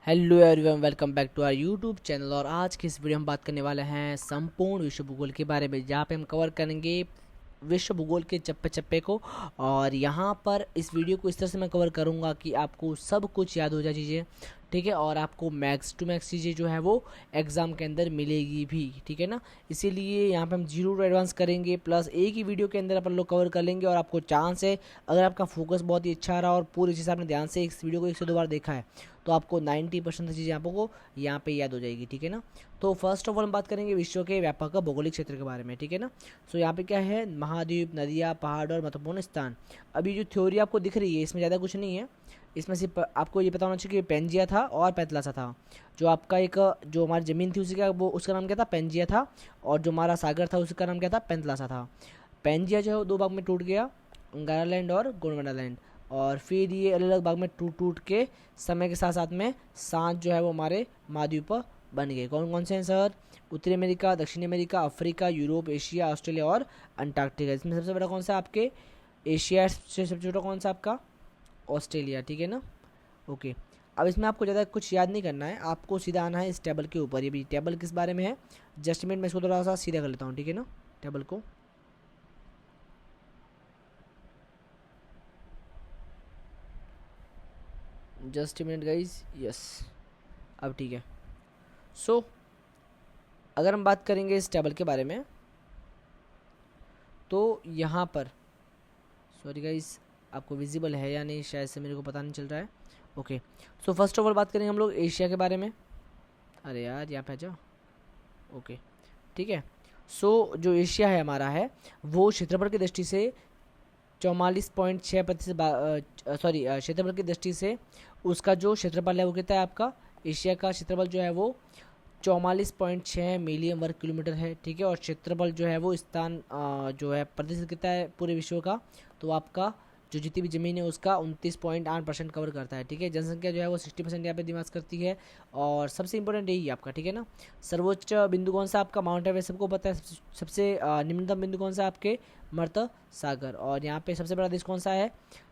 Hello everyone, welcome back to our YouTube channel. और आज की इस वीडियो में बात करने वाले हैं संपूर्ण विश्व भूगोल के बारे में, जहाँ पे हम कवर करेंगे विश्व भूगोल के चप्पे चप्पे को। और यहाँ पर इस वीडियो को इस तरह से मैं कवर करूँगा कि आपको सब कुछ याद हो जाए चीज़ें, ठीक है। और आपको मैक्स टू मैक्स चीज़ें जो है वो एग्ज़ाम के अंदर मिलेगी भी, ठीक है ना। इसीलिए यहाँ पे हम जीरो टू एडवांस करेंगे, प्लस एक ही वीडियो के अंदर अपन लोग कवर कर लेंगे। और आपको चांस है, अगर आपका फोकस बहुत ही अच्छा रहा और पूरी चीज़ आपने ध्यान से इस वीडियो को 1 से 2 बार देखा है, तो आपको 90% चीज़ें आपको यहाँ पे याद हो जाएगी, ठीक है ना। तो फर्स्ट ऑफ ऑल हम बात करेंगे विश्व के व्यापक भौगोलिक क्षेत्र के बारे में, ठीक है ना। सो यहाँ पे क्या है, महाद्वीप, नदियाँ, पहाड़ और महत्वपूर्ण स्थान। अभी जो थ्योरी आपको दिख रही है इसमें ज़्यादा कुछ नहीं है। इसमें सिर्फ आपको ये पता होना चाहिए कि पेंजिया था और पैतलासा था। जो आपका एक जो हमारी ज़मीन थी उसका उसका नाम क्या था, पेंजिया था। और जो हमारा सागर था उसका नाम क्या था, पैतलासा था। पेंजिया जो है वो 2 भाग में टूट गया, अंगारालैंड और गोंडवानालैंड। और फिर ये अलग अलग भाग में टूट टूट के समय के साथ साथ में सांच जो है वो हमारे महाद्वीप बन गए। कौन कौन से हैं सर? उत्तरी अमेरिका, दक्षिणी America, Africa, Europe, Asia, Australia और अंटार्कटिका। इसमें सबसे बड़ा कौन सा आपके? एशिया से सबसे छोटा कौन सा आपका? ऑस्ट्रेलिया, ठीक है ना। ओके, अब इसमें आपको ज़्यादा कुछ याद नहीं करना है, आपको सीधा आना है इस टेबल के ऊपर। ये भी टेबल किस बारे में है, जस्ट मिनट मैं इसको थोड़ा सा सीधा कर लेता हूँ, ठीक है ना, टेबल को। जस्ट मिनट गाइज, यस, अब ठीक है। सो अगर हम बात करेंगे इस टेबल के बारे में, तो यहाँ पर सॉरी गाइज, आपको विजिबल है या नहीं शायद से मेरे को पता नहीं चल रहा है। Okay, so first of all बात करेंगे हम लोग एशिया के बारे में। अरे यार यहाँ पे आ जाओ। ओके, ठीक है। सो जो एशिया है हमारा है, वो क्षेत्रफल की दृष्टि से 44.6%, सॉरी क्षेत्रफल की दृष्टि से उसका जो क्षेत्रफल है वो कितना है आपका? एशिया का क्षेत्रफल जो है वो 44.6 मिलियन वर्ग किलोमीटर है, ठीक है। और क्षेत्रफल जो है वो स्थान जो है प्रतिशत कितना है पूरे विश्व का, तो आपका जो जितनी भी ज़मीन है उसका 29.8% कवर करता है, ठीक है। जनसंख्या जो है वो 60% यहाँ पे निवास करती है। और सबसे इंपॉर्टेंट यही है आपका, ठीक है ना। सर्वोच्च बिंदु कौन सा आपका? माउंट एवरेस्ट, सबको पता है। सबसे निम्नतम बिंदु कौन सा आपके? मर्त सागर। और यहाँ पे सबसे बड़ा देश कौन सा है?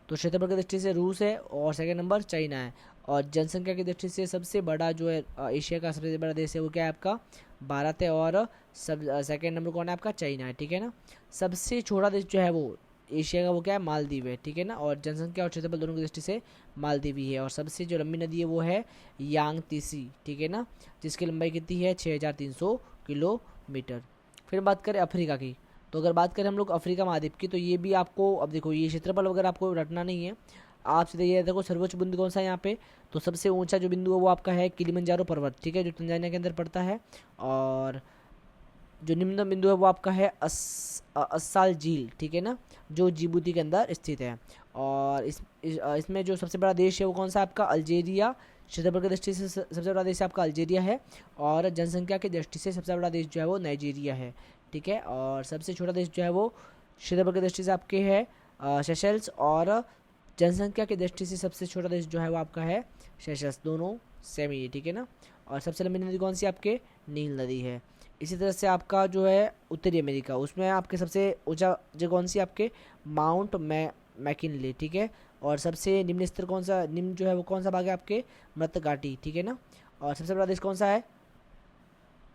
तो क्षेत्रफल की दृष्टि से रूस है, और सेकंड नंबर चाइना है। और जनसंख्या की दृष्टि से सबसे बड़ा जो है एशिया का सबसे बड़ा देश है वो क्या है आपका? भारत है। और सब सेकंड नंबर कौन है आपका? चाइना है, ठीक है ना। सबसे छोटा देश जो है वो एशिया का वो क्या है? मालदीव है, ठीक है ना। और जनसंख्या और क्षेत्रफल दोनों की दृष्टि से मालदीव ही है। और सबसे जो लंबी नदी है वो है यांगतीसी, ठीक है ना, जिसकी लंबाई कितनी है? 6300 किलोमीटर। फिर बात करें अफ्रीका की, तो अगर बात करें हम लोग अफ्रीका महाद्वीप की, तो ये भी आपको, अब देखो ये क्षेत्रफल वगैरह आपको रटना नहीं है, आप सीधे ये देखो सर्वोच्च बिंदु कौन सा है यहाँ पे। तो सबसे ऊंचा जो बिंदु है वो आपका है किलिमंजारो पर्वत, ठीक है, जो तंजानिया के अंदर पड़ता है। और जो निम्न बिंदु है वो आपका है अस्साल झील, ठीक है ना, जो जिबूती के अंदर स्थित है। और इसमें जो सबसे बड़ा देश है वो कौन सा आपका? अल्जीरिया। क्षेत्रफल की दृष्टि से सबसे बड़ा देश आपका अल्जीरिया है। और जनसंख्या की दृष्टि से सबसे बड़ा देश जो है वो नाइजीरिया है, ठीक है। और सबसे छोटा देश जो है वो क्षेत्रफल की दृष्टि से आपके है सेशल्स। और जनसंख्या की दृष्टि से सबसे छोटा देश जो है वो आपका है सेशल्स। दोनों सेम ही है, ठीक है ना। और सबसे लंबी नदी कौन सी आपके? नील नदी है। इसी तरह से आपका जो है उत्तरी अमेरिका, उसमें आपके सबसे ऊंचा जगह कौन सी आपके? माउंट मैकिनले, ठीक है। और सबसे निम्न स्तर कौन सा, निम्न जो है वो कौन सा भाग है आपके? मृत घाटी, ठीक है ना। और सबसे बड़ा देश कौन सा है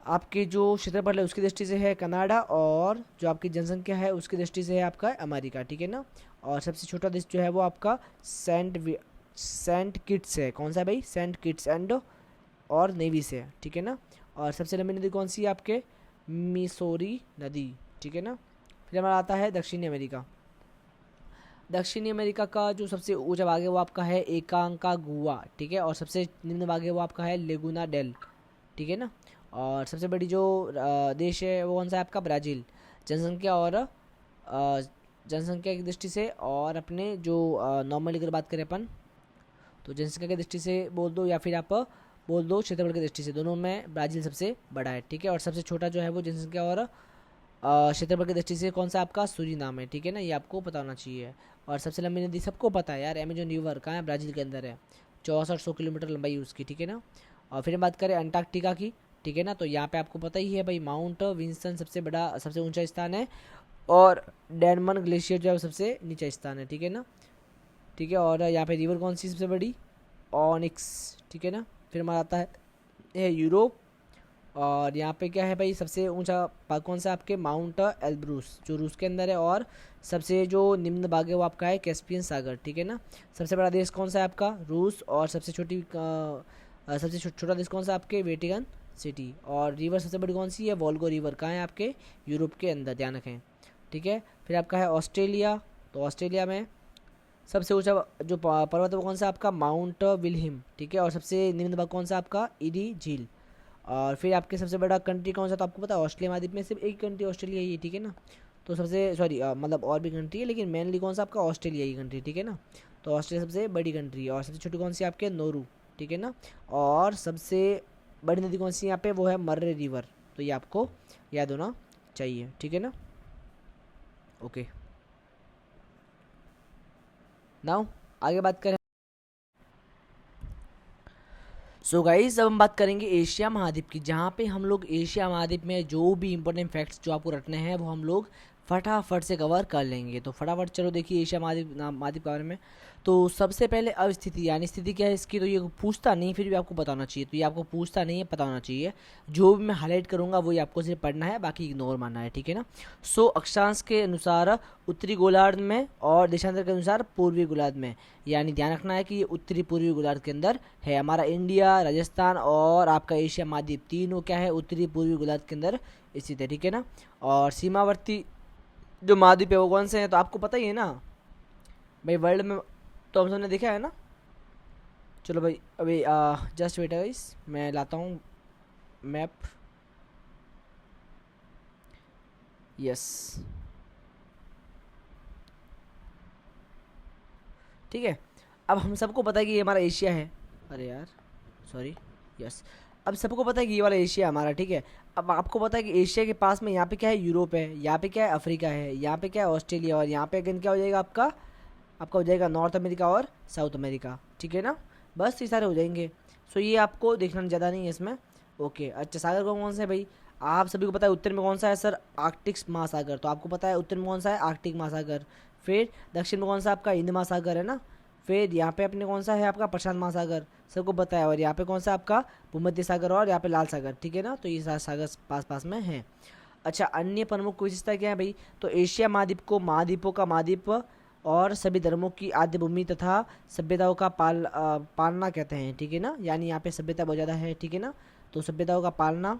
आपके? जो क्षेत्रफल है उसकी दृष्टि से है कनाडा। और जो आपकी जनसंख्या है उसकी दृष्टि से है आपका अमेरिका, ठीक है ना। और सबसे छोटा देश जो है वो आपका सेंट किट्स है। कौन सा है भाई? सेंट किट्स एंड और नेवी है, ठीक है ना। और सबसे लंबी नदी कौन सी है आपके? मिसोरी नदी, ठीक है ना। फिर हमारा आता है दक्षिणी अमेरिका। दक्षिणी अमेरिका का जो सबसे ऊंचा भाग है वो आपका है एकांकागुआ, ठीक है। और सबसे निम्न भाग है वो आपका है लेगुना डेल, ठीक है ना। और सबसे बड़ी जो देश है वो कौन सा है आपका? ब्राज़ील। जनसंख्या और जनसंख्या की दृष्टि से, और अपने जो नॉर्मली अगर बात करें अपन, तो जनसंख्या की दृष्टि से बोल दो या फिर आप बोल दो क्षेत्रफल की दृष्टि से, दोनों में ब्राज़ील सबसे बड़ा है, ठीक है। और सबसे छोटा जो है वो जनसंख्या और क्षेत्रफल की दृष्टि से कौन सा आपका? सूरीनाम है, ठीक है ना, ये आपको पता होना चाहिए। और सबसे लंबी नदी सबको पता है यार, अमेजन रिवर कहाँ है? ब्राज़ील के अंदर है, 6400 किलोमीटर लंबाई उसकी, ठीक है ना। और फिर बात करें अंटार्कटिका की, ठीक है ना, तो यहाँ पे आपको पता ही है भाई, माउंट विंसन सबसे बड़ा सबसे ऊंचा स्थान है। और डेनमन ग्लेशियर जो है वो सबसे नीचा स्थान है, ठीक है ना, ठीक है। और यहाँ पे रिवर कौन सी सबसे बड़ी? ऑनिक्स, ठीक है ना। फिर हमारा आता है यूरोप। और यहाँ पे क्या है भाई, सबसे ऊंचा भाग कौन सा आपके, माउंट एल्ब्रूस जो रूस के अंदर है। और सबसे जो निम्न भाग है वो आपका है कैस्पियन सागर, ठीक है ना। सबसे बड़ा देश कौन सा है आपका, रूस। और सबसे छोटा देश कौन सा आपके, वेटिकन सिटी। और रिवर सबसे बड़ी कौन सी है, वोल्गो रिवर। कहाँ है आपके, यूरोप के अंदर, ध्यान रखें, ठीक है। फिर आपका है ऑस्ट्रेलिया। तो ऑस्ट्रेलिया में सबसे ऊंचा जो पर्वत है वो कौन सा आपका, माउंट विल्हिम, ठीक है। और सबसे निम्न भाग कौन सा आपका, ईडी झील। और फिर आपके सबसे बड़ा कंट्री कौन सा, तो आपको पता है ऑस्ट्रेलिया महाद्वीप में सिर्फ एक कंट्री ऑस्ट्रेलिया ही है, ठीक है ना। तो सबसे सॉरी मतलब और भी कंट्री है, लेकिन मेनली कौन सा आपका, ऑस्ट्रेलिया ही कंट्री, ठीक है ना। तो ऑस्ट्रेलिया सबसे बड़ी कंट्री है। और सबसे छोटी कौन सी आपके, नोरू, ठीक है ना। और सबसे बड़ी नदी कौन सी यहाँ पे, वो है मर्रे रिवर। तो ये आपको याद होना चाहिए, ठीक है ना। ओके, नाउ आगे बात करें। सो गाइस अब हम बात करेंगे एशिया महाद्वीप की, जहाँ पे हम लोग एशिया महाद्वीप में जो भी इंपॉर्टेंट फैक्ट्स जो आपको रटने हैं वो हम लोग फटाफट से कवर कर लेंगे। तो फटाफट चलो देखिए एशिया महाद्वीप के बारे में। तो सबसे पहले अवस्थिति, यानी स्थिति क्या है इसकी, तो ये पूछता नहीं फिर भी आपको बताना चाहिए। तो ये आपको पूछता नहीं है, पता होना चाहिए। जो भी मैं हाईलाइट करूँगा वही आपको सिर्फ पढ़ना है, बाकी इग्नोर मानना है, ठीक है ना। सो अक्षांश के अनुसार उत्तरी गोलार्ध में और देशांतर के अनुसार पूर्वी गोलार्ध में, यानी ध्यान रखना है कि ये उत्तरी पूर्वी गोलार्ध के अंदर है। हमारा इंडिया, राजस्थान और आपका एशिया महाद्वीप तीनों क्या है, उत्तरी पूर्वी गोलार्ध के अंदर स्थित है, ठीक है ना। और सीमावर्ती जो महाद्वीप है वो कौन से हैं, तो आपको पता ही है ना भाई, वर्ल्ड में तो हम सबने देखा है ना। चलो भाई अभी जस्ट वेट गाइस, मैं लाता हूँ मैप। यस, ठीक है। अब हम सबको पता है कि ये हमारा एशिया है। अरे यार सॉरी, यस। अब सबको पता है कि ये वाला एशिया हमारा, ठीक है। अब आपको पता है कि एशिया के पास में यहाँ पे क्या है, यूरोप है, यहाँ पे क्या है, अफ्रीका है, यहाँ पे क्या है, ऑस्ट्रेलिया। और यहाँ पे अगेन क्या हो जाएगा आपका हो जाएगा नॉर्थ अमेरिका और साउथ अमेरिका, ठीक है ना। बस ये सारे हो जाएंगे। सो ये आपको देखना ज़्यादा नहीं है इसमें। ओके, अच्छा सागर कौन सा है भाई, आप सभी को पता है। उत्तर में कौन सा है सर, आर्कटिक महासागर। तो आपको पता है उत्तर में कौन सा है, आर्कटिक महासागर। फिर दक्षिण में कौन सा आपका, हिंद महासागर है ना। फिर यहाँ पे अपने कौन सा है आपका, प्रशांत महासागर, सबको पता है। और यहाँ पे कौन सा आपका, भूमध्य सागर और यहाँ पे लाल सागर, ठीक है ना। तो ये सारे सागर पास पास में हैं। अच्छा, अन्य प्रमुख विशेषता क्या है भाई, तो एशिया महाद्वीप को महाद्वीपों का महाद्वीप और सभी धर्मों की आद्य भूमि तथा सभ्यताओं का पालना कहते हैं, ठीक है ना। यानी यहाँ पे सभ्यता बहुत ज़्यादा है, ठीक है ना। तो सभ्यताओं का पालना,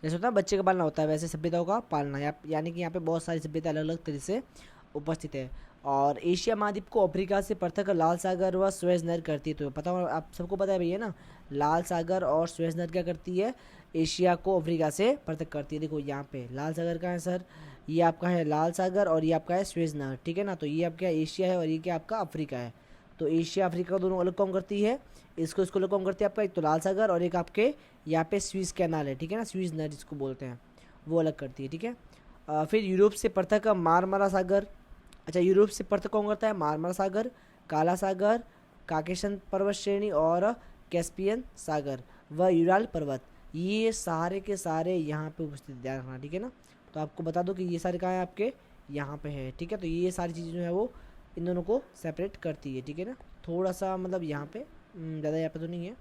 जैसे होता है बच्चे का पालना होता है, वैसे सभ्यताओं का पालना, यानी कि यहाँ पे बहुत सारी सभ्यता अलग अलग तरह से उपस्थित है। और एशिया महाद्वीप को अफ्रीका से पृथक लाल सागर व सुएज नहर करती है। तो पता हो, आप सबको पता है भैया ना, लाल सागर और सुएज नहर क्या करती है, एशिया को अफ्रीका से पृथक करती है। देखो यहाँ पे लाल सागर का है सर, ये आपका है लाल सागर और ये आपका है सुएज नहर, ठीक है ना। तो ये आपका एशिया है और ये क्या आपका अफ्रीका है। तो एशिया अफ्रीका दोनों अलग कौन करती है, इसको अलग कौन करती है आपका, एक तो लाल सागर और एक आपके यहाँ पे स्विस कैनाल है, ठीक है ना, स्विस नहर जिसको बोलते हैं, वो अलग करती है, ठीक है। फिर यूरोप से पृथक मारमारा सागर। अच्छा, यूरोप से पृथक कौन करता है, मारमारा सागर, काला सागर, काकेशन पर्वत श्रेणी और कैस्पियन सागर व यूराल पर्वत, ये सारे के सारे यहाँ पे उपस्थित, ध्यान रखना, ठीक है ना। तो आपको बता दो कि ये सारे कहाँ है आपके, यहाँ पे है, ठीक है। तो ये सारी चीज़ें जो है वो इन दोनों को सेपरेट करती है, ठीक है ना। थोड़ा सा मतलब यहाँ पे ज़्यादा यहाँ पे तो नहीं है,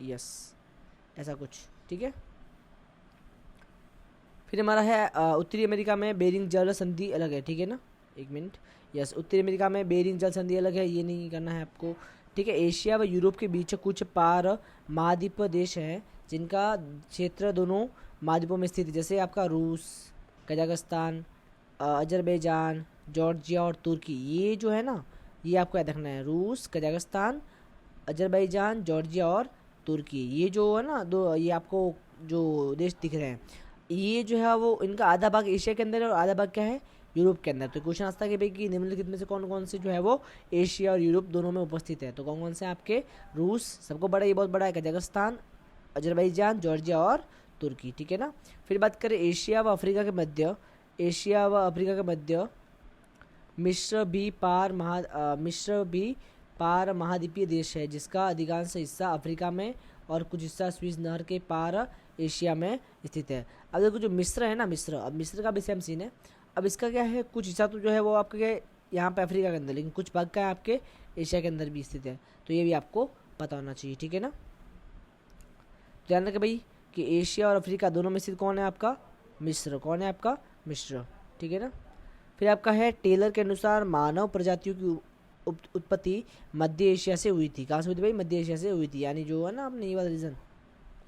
यस ऐसा कुछ, ठीक है। फिर हमारा है उत्तरी अमेरिका में बेरिंग जल संधि अलग है, ठीक है ना। एक मिनट, यस, उत्तरी अमेरिका में बेरिंग जल संधि अलग है, ये नहीं करना है आपको, ठीक है। एशिया व यूरोप के बीच कुछ पार महाद्वीप देश हैं जिनका क्षेत्र दोनों महाद्वीपों में स्थित है, जैसे आपका रूस, कजाकिस्तान, अजरबैजान, जॉर्जिया और तुर्की। ये जो है ना, ये आपको याद रखना है, रूस, कजाकिस्तान, अजरबैजान, जॉर्जिया और तुर्की। ये जो है ना दो, ये आपको जो देश दिख रहे हैं, ये जो है वो इनका आधा भाग एशिया के अंदर है और आधा भाग क्या है, यूरोप के अंदर। तो क्वेश्चन आता है कि भाई कि निम्नलिखित में से कौन कौन से जो है वो एशिया और यूरोप दोनों में उपस्थित है। तो कौन कौन से आपके, रूस सबको बड़ा, ये बहुत बड़ा है, कजाकिस्तान, अजरबैजान, जॉर्जिया और तुर्की, ठीक है ना। फिर बात करें एशिया व अफ्रीका के मध्य, एशिया व अफ्रीका के मध्य मिस्र भी पार महाद्वीपीय देश है, जिसका अधिकांश हिस्सा अफ्रीका में और कुछ हिस्सा स्विस नहर के पार एशिया में स्थित है। अब देखो जो मिस्र है ना, मिस्र, अब मिस्र का भी सेम सीन है। अब इसका क्या है, कुछ हिस्सा तो जो है वो आपके यहाँ पे अफ्रीका के अंदर, लेकिन कुछ भाग का है आपके एशिया के अंदर भी स्थित है। तो ये भी आपको पता होना चाहिए, ठीक है ना। ध्यान रखें भाई कि एशिया और अफ्रीका दोनों में स्थित कौन है आपका, मिस्र। कौन है आपका, मिस्र, ठीक है ना। फिर आपका है टेलर के अनुसार मानव प्रजातियों की उत्पत्ति मध्य एशिया से हुई थी। कहाँ से हुई थी भाई, मध्य एशिया से हुई थी। यानी जो है ना आपने ये वाला रीजन,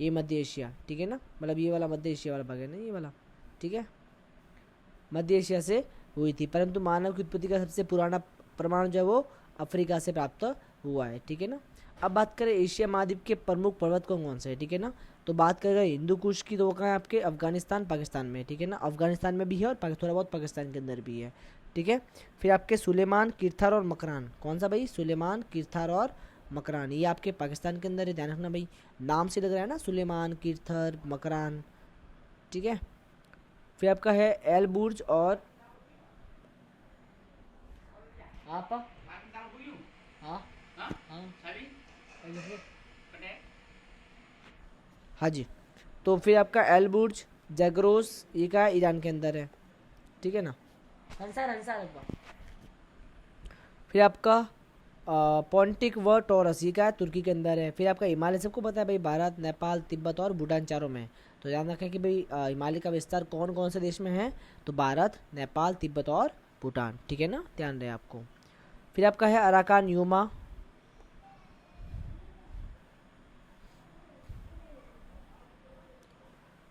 ये मध्य एशिया, ठीक है ना, मतलब ये वाला मध्य एशिया वाला भाग है ना, ये वाला, ठीक है, मध्य एशिया से हुई थी। परंतु मानव की उत्पत्ति का सबसे पुराना प्रमाण जो है वो अफ्रीका से प्राप्त हुआ है, ठीक है ना। अब बात करें एशिया महाद्वीप के प्रमुख पर्वत कौन कौन से है, ठीक है ना। तो बात करें हिंदू कुश की, तो वो कहाँ है आपके, अफगानिस्तान पाकिस्तान में, ठीक है ना, अफगानिस्तान में भी है और थोड़ा बहुत पाकिस्तान के अंदर भी है, ठीक है। फिर आपके सुलेमान, किरथार और मकरान, कौन सा भाई, सुलेमान, किरथार और मकरान, ये आपके पाकिस्तान के अंदर है। ध्यान रखना भाई, नाम से लग रहा है ना, सुलेमान, किरथर, मकरान, ठीक है। फिर आपका है एल बुर्ज और आप हाँ हाँ जी। तो फिर आपका एल बुर्ज, जैग्रोस, ये क्या है, ईरान के अंदर है, ठीक है ना। फिर आपका पॉन्टिक व टॉरस, ये क्या है, तुर्की के अंदर है। फिर आपका हिमालय सबको पता है भाई, भारत, नेपाल, तिब्बत और भूटान, चारों में। तो ध्यान रखें कि भाई हिमालय का विस्तार कौन कौन से देश में है, तो भारत, नेपाल, तिब्बत और भूटान, ठीक है ना, ध्यान रहे आपको। फिर आपका है अराकान यूमा,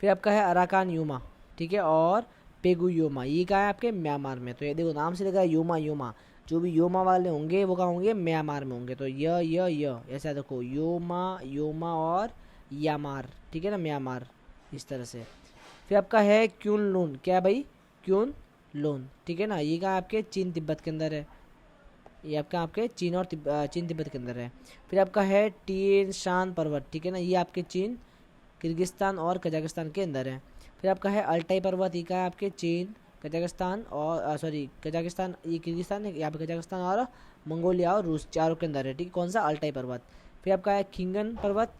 फिर आपका है अराकान यूमा, ठीक है, और पेगु योमा, ये क्या है आपके म्यांमार में। तो ये देखो नाम से लगा है योमा योमा, जो भी योमा वाले होंगे वो कहाँ होंगे, म्यांमार में होंगे। तो य ऐसा देखो, योमा योमा और यामार, ठीक है ना, म्यांमार, इस तरह से। फिर आपका है क्यून लून, क्या है भाई, क्यून लून, ठीक है ना, ये कहाँ आपके चीन तिब्बत के अंदर है, ये आपका आपके चीन और चीन तिब्बत के अंदर है। फिर आपका है टिएन शान पर्वत, ठीक है ना, ये आपके चीन, किर्गिस्तान और कजाकिस्तान के अंदर है। फिर आपका है अल्टाई पर्वत, ये का है आपके चीन, कजाकिस्तान और कजाकिस्तान, ये किर्गिस्तान है, यहाँ पे कजाकिस्तान और मंगोलिया और रूस, चारों के अंदर है, ठीक है, कौन सा, अल्टाई पर्वत। फिर आपका है खिंगन पर्वत,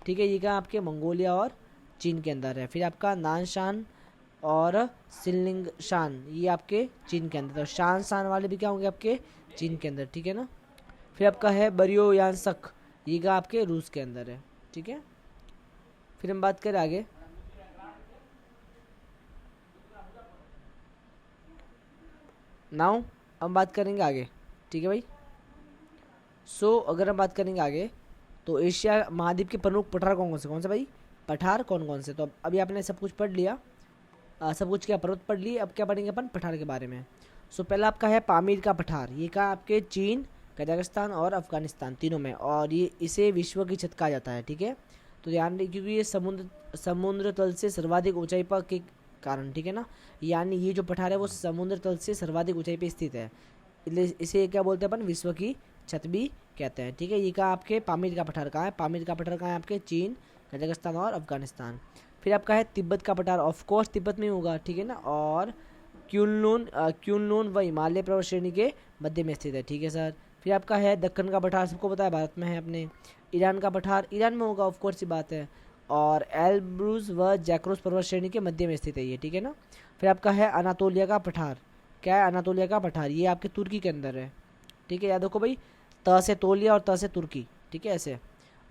ठीक है, ये का आपके मंगोलिया और चीन के अंदर है। फिर आपका नानशान और सिलिंगशान, ये आपके चीन के अंदर, तो शान शान वाले भी क्या होंगे आपके चीन के अंदर, ठीक है ना। फिर आपका है बरियोयांसक, ये का आपके रूस के अंदर है, ठीक है। फिर हम बात करें आगे, नाउ हम बात करेंगे आगे, ठीक है भाई। अगर हम बात करेंगे आगे, तो एशिया महाद्वीप के प्रमुख पठार कौन से भाई, पठार कौन कौन से। तो अभी आपने सब कुछ पढ़ लिया, सब कुछ क्या पर्वत पढ़ ली, अब क्या पढ़ेंगे अपन, पठार के बारे में। पहला आपका है पामीर का पठार, ये का आपके चीन, कजाकिस्तान और अफगानिस्तान तीनों में, और ये इसे विश्व की छत कहा जाता है, ठीक है। तो ध्यान रखिए क्योंकि ये समुद्र तल से सर्वाधिक ऊंचाई पर के कारण, ठीक है ना, यानी ये जो पठार है वो समुद्र तल से सर्वाधिक ऊंचाई पे स्थित है, इसलिए इसे क्या बोलते हैं अपन, विश्व की छत भी कहते हैं, ठीक है। ये कहा आपके पामीर का पठार कहाँ है, पामीर का पठार कहाँ है आपके चीन, कजाकिस्तान और अफगानिस्तान। फिर आपका है तिब्बत का पठार, ऑफ कोर्स तिब्बत में होगा, ठीक है ना, और क्यूनलून व हिमालय पर्वत श्रेणी के मध्य में स्थित है, ठीक है सर। फिर आपका है दक्कन का पठार, सबको पता है भारत में है अपने। ईरान का पठार ईरान में होगा, ऑफ कोर्स ही बात है, और एल्ब्रूज व जैक्रोस पर्वत श्रेणी के मध्य में स्थित है ये, ठीक है ना। फिर आपका है अनातोलिया का पठार, क्या है अनातोलिया का पठार, ये आपके तुर्की के अंदर है, ठीक है, याद रखो भाई, त से तोलिया और त से तुर्की, ठीक है ऐसे।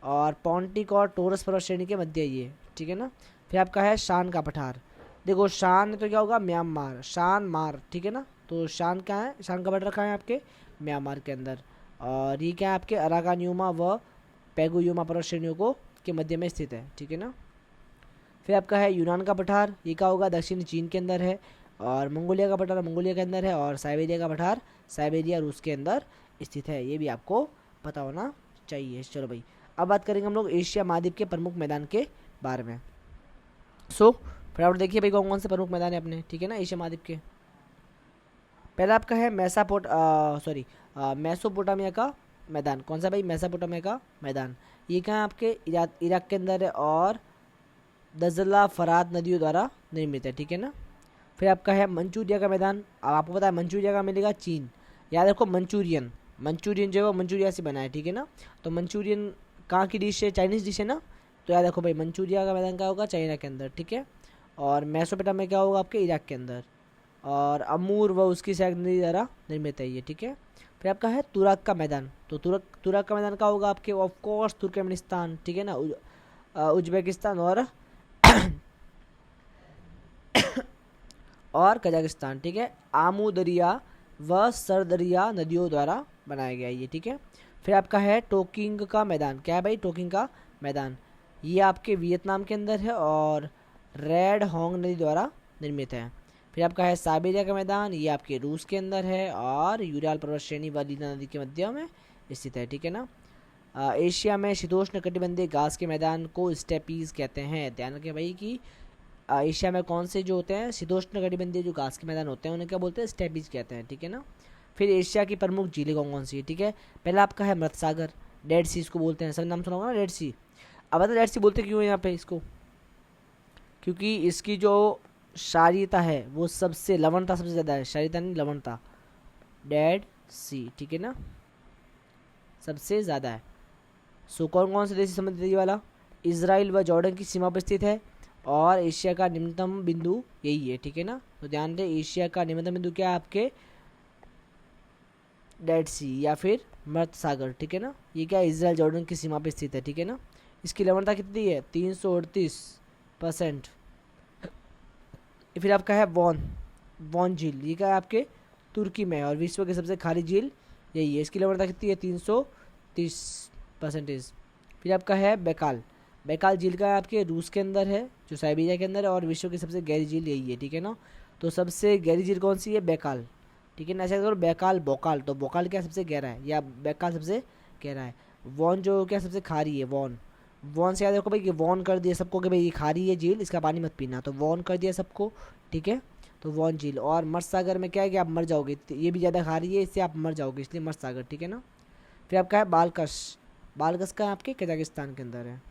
और पॉन्टिक और टोरस पर्वत श्रेणी के मध्य ये, ठीक है ना। फिर आपका है शान का पठार, देखो शान तो क्या होगा, म्यांमार, शान मार, ठीक है ना, तो शान क्या है, शान का पठार कहाँ है आपके म्यांमार के अंदर। और ये क्या है आपके अराकान यूमा व पैगु यूमा पर्वत श्रेणियों को के मध्य में स्थित है, ठीक है ना। फिर आपका है यूनान का पठार, ये क्या होगा, दक्षिणी चीन के अंदर है। और मंगोलिया का पठार मंगोलिया के अंदर है, और साइबेरिया का पठार साइबेरिया रूस के अंदर स्थित है, ये भी आपको पता होना चाहिए। चलो भाई, अब बात करेंगे हम लोग एशिया महाद्वीप के प्रमुख मैदान के बारे में। फटाफट देखिए भाई कौन कौन से प्रमुख मैदान है अपने, ठीक है ना, एशिया महाद्वीप के। पहला आपका है मेसोपोटामिया का मैदान, कौन सा भाई, मेसोपोटामिया का मैदान, ये कहाँ आपके इराक के अंदर है, और दजला फरात नदियों द्वारा निर्मित है, ठीक है ना। फिर आपका है मंचूरिया का मैदान, अब आपको पता है मंचूरिया का मिलेगा चीन, याद रखो मंचूरियन जो है वो मंचूरिया से बना है, ठीक है ना। तो मंचूरियन कहाँ की डिश है, चाइनीज़ डिश है ना, तो याद रखो भाई मंचूरिया का मैदान क्या होगा, चाइना के अंदर, ठीक है। और मेसोपोटामिया क्या होगा आपके इराक के अंदर, और अमूर व उसकी सहायक नदी द्वारा निर्मित है ये, ठीक है। फिर आपका है तुराक का मैदान, तो तुराक का मैदान का होगा आपके ऑफ कोर्स तुर्कमेनिस्तान, ठीक है ना, उज्बेकिस्तान और कजाकिस्तान, ठीक है। आमू दरिया व सरदरिया नदियों द्वारा बनाया गया ये, ठीक है। फिर आपका है टोकिंग का मैदान, क्या है भाई, टोकिंग का मैदान, ये आपके वियतनाम के अंदर है और रेड होंग नदी द्वारा निर्मित है। फिर आपका है साइबेरिया का मैदान, ये आपके रूस के अंदर है और यूराल पर्वत श्रेणी व लीना नदी के मध्य में स्थित है, ठीक है ना। एशिया में शीतोष्ण कटिबंधीय घास के मैदान को स्टेपीज कहते हैं। ध्यान रखें भाई कि एशिया में कौन से जो होते हैं शीतोष्ण कटिबंधीय जो घास के मैदान होते हैं उन्हें क्या बोलते हैं, स्टेपीज कहते हैं, ठीक है ना। फिर एशिया की प्रमुख झीलें कौन कौन सी है, ठीक है। पहला आपका है मृत सागर, डेड सी इसको बोलते हैं, सब नाम सुना होगा ना डेड सी। अब बता डेड सी बोलते क्यों है यहाँ पे इसको, क्योंकि इसकी जो क्षारीयता है वो सबसे, लवणता सबसे ज़्यादा है, क्षारीयता नहीं लवणता, डेड सी, ठीक है ना, सबसे ज़्यादा है। सो कौन कौन से देश समुद्र तटीय वाला, इजराइल व जॉर्डन की सीमा पर स्थित है और एशिया का निम्नतम बिंदु यही है, ठीक है ना। तो ध्यान दें एशिया का निम्नतम बिंदु क्या है आपके, डेड सी या फिर मृत सागर, ठीक है ना। ये क्या है, इजराइल जॉर्डन की सीमा पर स्थित है, ठीक है ना। इसकी लवणता कितनी है, 338%। फिर आपका है वॉन झील, ये क्या है आपके तुर्की में और विश्व की सबसे खारी झील यही है, इसकी लवणता कितनी है, 330%। फिर आपका है बैकाल झील का आपके रूस के अंदर है, जो साइबेरिया के अंदर है और विश्व की सबसे गहरी झील यही है, ठीक है ना। तो सबसे गहरी झील कौन सी है, बैकाल, ठीक है ना। ऐसा करो बैकाल बोकाल, तो बोकाल क्या सबसे गहरा है या बैकाल सबसे गहरा है। वॉन जो क्या सबसे खारी है, वॉन से याद रखो भाई कि वॉन कर दिया सबको कि भाई ये खारी है झील, इसका पानी मत पीना, तो वॉन कर दिया सबको, ठीक है। तो वॉन झील, और मर्द सागर में क्या है कि आप मर जाओगे, ये भी ज़्यादा खारी है, इससे आप मर जाओगे, इसलिए मर्द सागर, ठीक है ना। फिर आपका है बालकस का आपके कजाकिस्तान के अंदर है।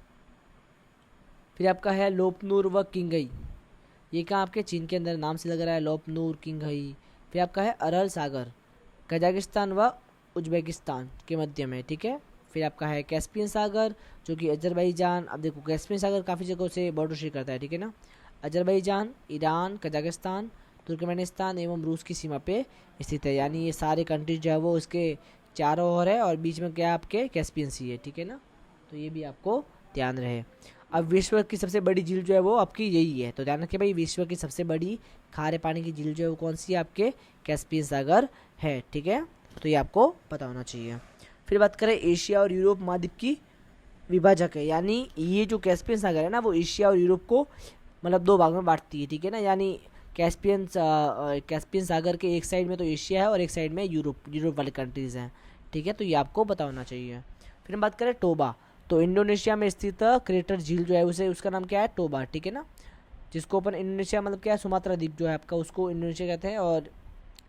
फिर आपका है लोपनूर व किंगई, ये कहाँ आपके चीन के अंदर, नाम से लग रहा है लोपनूर किंगई। फिर आपका है अरल सागर, कजाकिस्तान व उज्बेकिस्तान के मध्य में, ठीक है। फिर आपका है कैस्पियन सागर, जो कि अजरबैजान, अब देखो कैस्पियन सागर काफ़ी जगहों से बॉर्डर शेयर करता है, ठीक है ना। अजरबैजान, ईरान, कजाकिस्तान, तुर्कमेनिस्तान एवं रूस की सीमा पे स्थित है, यानी ये सारे कंट्रीज जो है वो इसके चारों ओर है और बीच में क्या आपके कैस्पियन सी है, ठीक है ना। तो ये भी आपको ध्यान रहे। अब विश्व की सबसे बड़ी झील जो है वो आपकी यही है, तो ध्यान रखिए भाई विश्व की सबसे बड़ी खारे पानी की झील जो है वो कौन सी है, आपके कैस्पियन सागर है, ठीक है। तो ये आपको पता होना चाहिए। फिर बात करें एशिया और यूरोप महाद्वीप की विभाजक है, यानी ये जो कैस्पियन सागर है ना वो एशिया और यूरोप को मतलब दो भाग में बांटती है, ठीक है ना। यानी कैस्पियन सागर के एक साइड में तो एशिया है और एक साइड में यूरोप वाले कंट्रीज़ हैं, ठीक है। तो ये आपको पता होना चाहिए। फिर हम बात करें टोबा, तो इंडोनेशिया में स्थित क्रेटर झील जो है उसे, उसका नाम क्या है, टोबा, ठीक है ना। जिसको अपन इंडोनेशिया मतलब क्या है, सुमात्रा द्वीप जो है आपका, उसको इंडोनेशिया कहते हैं और